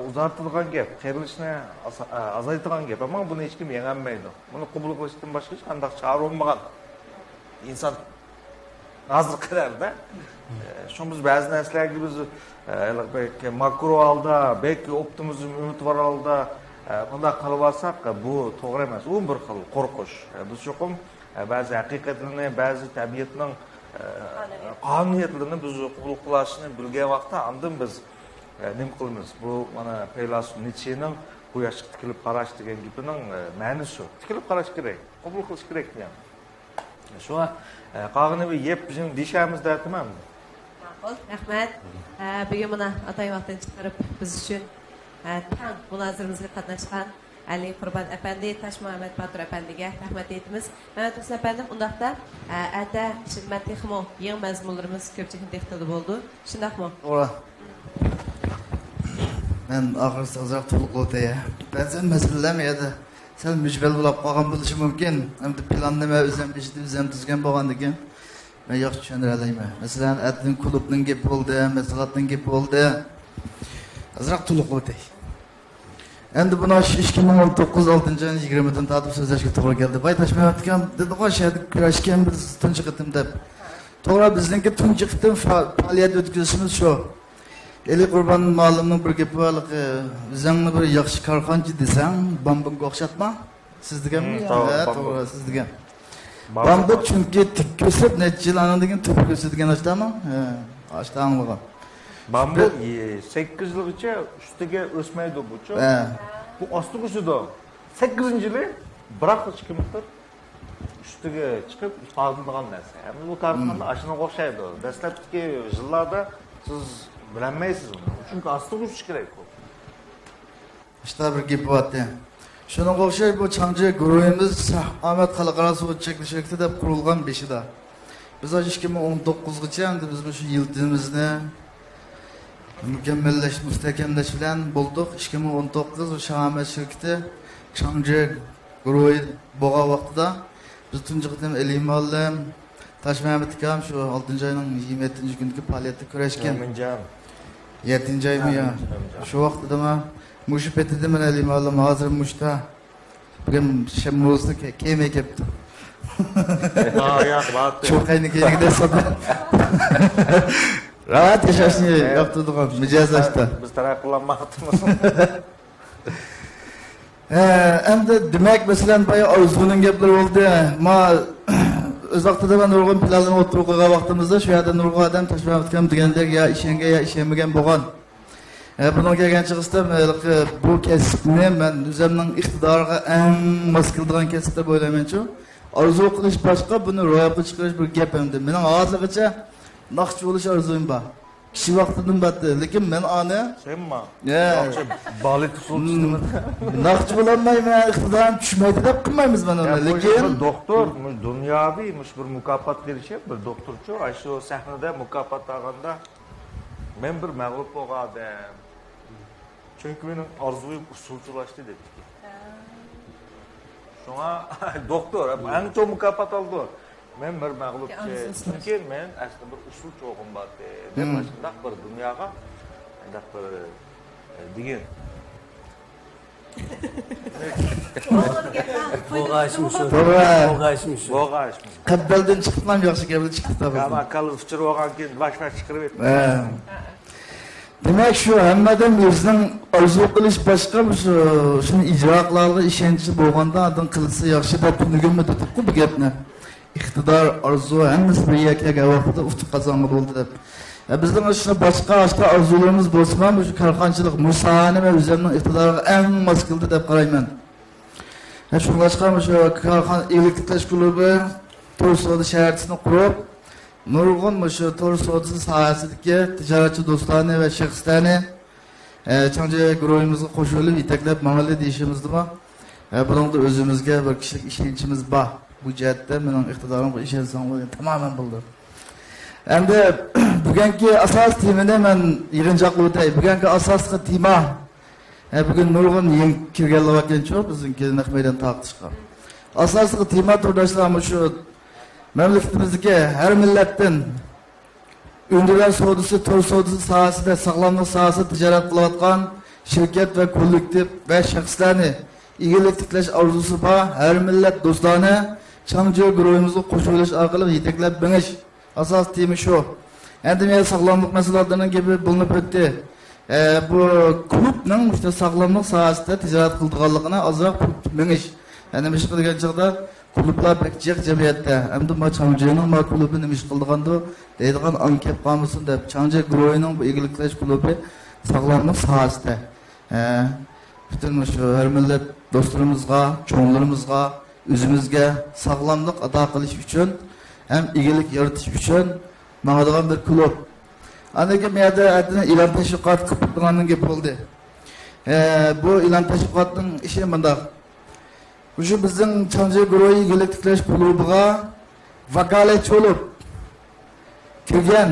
uzartirgan gap, qirilishni azaytirgan gap. Ammo buni hech kim yengolmaydi. Buni qabul qilishdan boshqa hech qanday chora bo'lmagan. Inson hazır kadar şu biz bazı neslerge biz belki makro alda, belki optimizm ümit var alda bunda kalıvarsak bu doğru emas. O bir xil qorqush. Biz çoxum bazı hakikatini, bazı tabiatning qonuniyatlarini biz qabul qilishni bilgan vaqtda andin biz nima qilamiz? Bu mana faylasuf Nietzschening quyoshga tikilib qarash degan gapining ma'nosi shu. Tikilib qarash kerak, qabul qilish kerak degan. Shu qog'ini yeb bizim deyishamiz deyapman. Ma'qul, rahmat. Bugun mana atay vaqtdan chiqarib biz uchun tang munoziramizga qatnashgan Ali Qurban Efendi, Taş Muhammed Batur Efendi'ge rahmet etimiz. Mehmet Hüsnü Efendim, ondaqda ata xizmat texmo yeni mazmunlarımız köpçekin textili oldu. Şundak mı? Ola. Ben ahırsı azaq tuluq o'taya. Ba'zan masalalar edi. Sal mujbal bo'lib qolgan bo'lishi mumkin. Hamda planlama o'zim tuzgan bo'lgan ekan. Men yaxshi tushundira olmayman. Masalan, atning klubning gapi bo'ldi, maslahatning gapi bo'ldi. Azroq tuluq o'tay. Endi buni 2019 6-20dan tatib so'zlashga to'g'ri keldi. Baytashmayotgan dedi qo'shadi kurashgan biz tunji qitim deb. To'g'ri bizningki tunji qitim faoliyat o'tkazishimiz shu. Eli Qurban ma'lumning bir gapi bor, o'zingni bir yaxshi korxonchi desang, bambunga o'xshatma. Siz deganmi? To'g'ri, siz degan. Bambu chunki tik ko'sib necha yil degan tik ko'sib degan ashdami? Ashda anglagan. Bambu 8 yilgacha ustiga o'smaydi buchu. Bu ostiga o'sadi. 8-yili biroq hech kimdir ustiga chiqib ifodalagan narsa. Hamda bu tarixda ashuna o'xshaydi. Dastlabki yillarda siz bilmaysiz uni. Chunki ostiga o'sish kerak. İşte bir gap bo'lyapti. Shunga o'xshaydi bu Changji guruhimiz Ahmet Xalqaro suv cheklashakda deb qurilgan beshida. Biz 2019gacha endi biz bu yiltimizni mükemmelleş, müstekemleş bilen bulduk. 2019 o Şahmet şirketi Changji guruhi boğa vaxtida biz tunji qitim Elim Allam Taş Mehmet Kam şu 6. ayının 27. günkü faaliyette kurashgan. 7. ay mı ya? Şu vaqtida men mushi petida men Elim Allam hozir mushta bugün şemmuzni kiymay kelibdi. Çok aynı kiyimde satın. Rahat yaşasın yaptırdık mijazlaşta. Biz taraflanmaktımız. Endi demek mesela bayağı arzu'nun gapları oldu. Ma öz vaqtida ben nurg'un planlarni o'tirib qo'ygan vaqtimizda shu yerda nurg'un odam tashlab o'tgan degandek ya ishongan ya ishonmagan bo'lgan. Bundan kelgan chiqishda bu kasbni men o'zimning iqtidoriga eng mos keladigan kasb deb o'ylayman-ku. Arzu qilish boshqa, buni ro'yobga chiqarish bir gap endi. Mening hozirgacha naqsh bo'lish orzuyim bor. Kishi vaqtidan batdi, lekin men ani senmi? Balit usulchiman. Naqsh bo'lolmayman, iqtidorim tushmaydi deb qilmaymiz men uni. Lekin doktor, dunyoviy bir mukofot berishib, bir doktorchi shu sahnada mukofot olganda men bir mag'lub bo'lgandim. Chunki mening orzuyim usulchilashdi debdi. Shunga doktor, eng cho'ng mukofot oldi. Men bir mag'lubchi, chunki men aslida bir usulchi o'g'im bor deb shunday bir dunyoga shunday bir degan. Bo'g'ashmish. Qaddaldan chiqibman, yaxshi gaplar chiqdi tabii. Ama kalır fıçır olgan keyin başma çıkırıp etdi. Demek şu hammadan o'zining orzu qilish boshqa shuni ijro qilishga ishonchi bo'lganda adam qilsa yaxshi deb tushunganmi deb bu gapni. İktidar, arzu hammasi bir yakka vaqtida ufq qozongan bo'ldi deb. Bizning shuna boshqa arzularimiz bo'lsa ham shu korxonchilik musahani va o'zimning iqtidoriga eng mos keldi deb qarayman. Shunga chiqamiz shu korxona elektriklash klubi To'rsoda shaharchasini qurib, nurg'un shu To'rsoda sohasidagi tijoratchi do'stlarni va shaxslarni Changji guruhimizga qo'shilib yetaklab ma'mala deyishimizdimi? Buningda o'zimizga bir kishilik ishonchimiz bor. Bu jihatda mening iqtidorimga ishonsam tamamen bo'ldi. Endi bugungi asos temani men yig'inchoqqa o'tay. Bugungi asosli tema bugün nurg'un yangi kirganlar ekanchu bizniki naqmaydan taqtishqa. Asosli tema turdashlarimiz shu mamlakatimizdagi har millatdan undilar savdosi, to'r savdosi sohasida, sog'lomlik sohasida tijorat qilayotgan shirkat va kollektiv va shaxslarni egilik tiklash orzusi bor har millat do'stlarni Changji guruhimizga qo'shilish orqali yetaklab binish asos tema shu. Endi men sog'lomlik masalalarining gapi bo'linib o'tdi. Bu klubning işte sog'lomlik sohasida tijorat qilganligini ozroq minish. Ya'ni ish qilgan chog'da klublar pek jiq jamiyatda hamda ma Changjining ma klubi nima ish qildiganda deydigan anket qolmasin deb Changji guruhining bu egalik qilish klubi sog'lomlik sohasida bütün şu her millet dostlarımızga, çoğunlarımızga, özümüzge sağlamlık adı qilish uchun hem egelik yaratish uchun mağadagan bir klub. Anaki meyada adına ilan teşviqat qilib turganing gap bo'ldi. Bu ilan teşviqatning ishi mundaq. Şu bizning Changji guruhi egelik tiklash klubiga vakolatchi bo'lib kirgan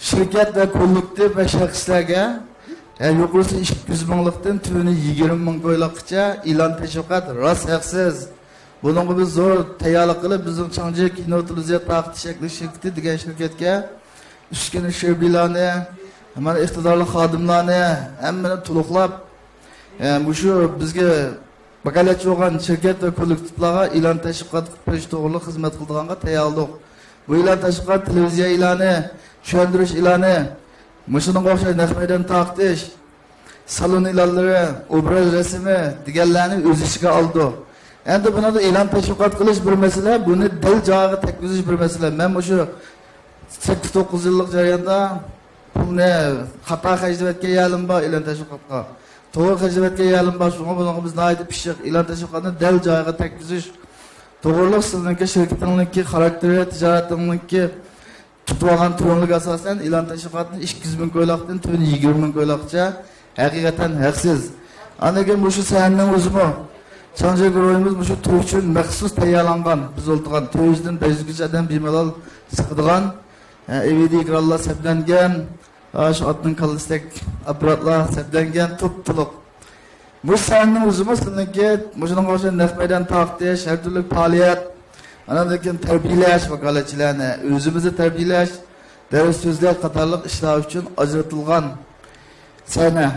shirkat va kollektiv va shaxslarga yuqorisi 200 minglikdan tuni 20 ming qo'yliqcha ilan teşviqat rost haqsiz. Buningga biz zo'r tayyorlik qilib bizning Changji kino televiziya taqdi shakli shirkati degan shirkatga üskeni shirbilarni, mana iqtidorli xodimlarni hammani to'liqlab shu bizga vakolatchi bo'lgan shirkat va kollektivlarga ilan teşviqat qilish to'g'riliq xizmat qildiganga tayyorlik. Bu ilan teşviqat televiziya ilani, tushuntirish ilani, Muşunun qo'shib naqmaydan taqtish, salon ilanlari, obraz rasmi deganlarni o'z ichiga oldi. Endi buni da e'lon teşviqat qilish bir masala, buni dil joyiga tekkizish bir masala. Men o'sha 8-9 yillik jarayonda pulni xato xarajatga yalim bor e'lon teşviqatga. To'g'ri xarajatga yalim bor, shunga bunga biz naydi pishiq e'lon teşviqatni dil joyiga tekkizish. To'g'riliq sizningki shirkatingniki xarakteri, tijoratingniki tutulgan turumluk asasen ilan teşviqatni 200 ming qo'yliqdan 20 ming qo'yliqcha haqiqatan haqsiz. Anakin bu şu sahanning o'zimi Changji guruhimiz bu şu to'y uchun maxsus tayyorlangan. Biz o'ltirgan 400 dan 500 adam bemalol siqadigan DVD ekranlar sablangan, shu otning kallistek apparatlar sablangan to'p-to'liq. Bu sahanning o'zimi sizniki shunga o'xshagan naqmaydan taqtish, har turli faoliyat Anadaki terbiyelash vakolatchilarni, o'zimizni terbiyelash, dars so'zlar qatorliq ishlar uchun ajratilgan sana.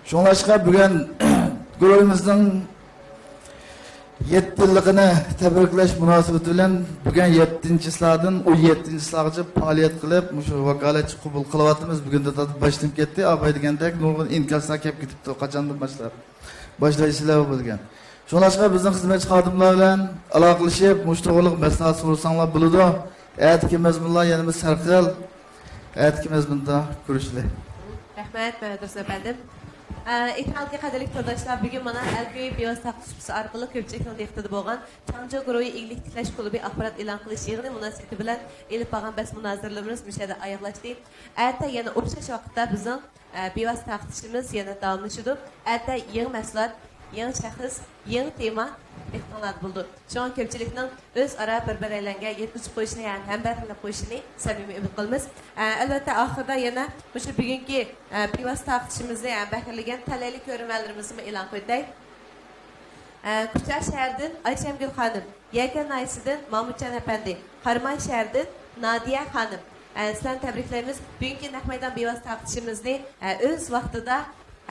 Shunlashqa bugun guruhimizning 7 yilligini tabriklash munosabati bilan bugun 7-chilardan 17-chilargacha faoliyat qilib, shu vakolatchi qabul qilyapmiz. Bugunda boshlanib ketdi. Abay degandek nurg'un inkaslar kelib ketibdi. Qachondan boshlab boshlayishlar bo'lgan. Şunlaşqa bizning xizmatchi xodimlar bilan aloqalashib, mushto'g'liq maslahat so'rasanglar bo'ladi. Aytgan mazmunlar yana bir sarqil, aytgan mazmunda ko'rishlar. Rahmat, Mehmet efendim. Ekrandagi qadrli turdashlar, bugun mana Algoy Biyos taqdisi orqali ko'pchilikning diqqatida bo'lgan Changji guruhi eglik tiklash klubi axborot e'lon qilish yig'ini munosabati bilan elib borgan bas munozaralarimiz mushada oyoqlashdi. Erta yana o'xshash vaqtda bizning Biyos taqdishimiz yana davomlashadi. Erta yangi mahsulot, yangi shaxs, yangi tema e'lon bo'ldi. Şu an ko'pchilikning o'z ara bir-birlariga yetkazib qo'yishini, ya'ni hamdardlik qo'yishini samimiy umid qilamiz. Albatta oxirida yana o'sha bugungi Biyos taqdishimizni, ya'ni bakirlagan talayli ko'rmalarimizni e'lon qildik. Kuchar shahardan Ayshamgul xonim, Yakan Naysidan Mahmudjon apandi, Qarmay shahardan Nadiya xonim. Sizlarni tabriklaymiz. Bugungi naq maydon Biyos taqdishimizni o'z vaqtida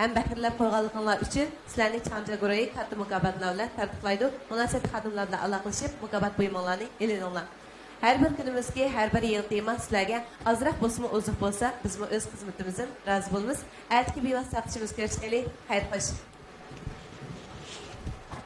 hem bakirlar qo'yganliklaringiz uchun sizlarning Changji guruhi katta mukofotlar bilan taqdirlaydi. Munosib xodimlar bilan aloqalashib, mukofot buyumlarni e'lonlar. Har bir kunimizga, har bir yangi tema sizlarga ozroq bo'lsa-mu, oziq bo'lsa, biz o'z xizmatimizdan rozi bo'lamiz. Ertaga Biyos taqdishimiz ko'rishaylik. Xayr xo'sh.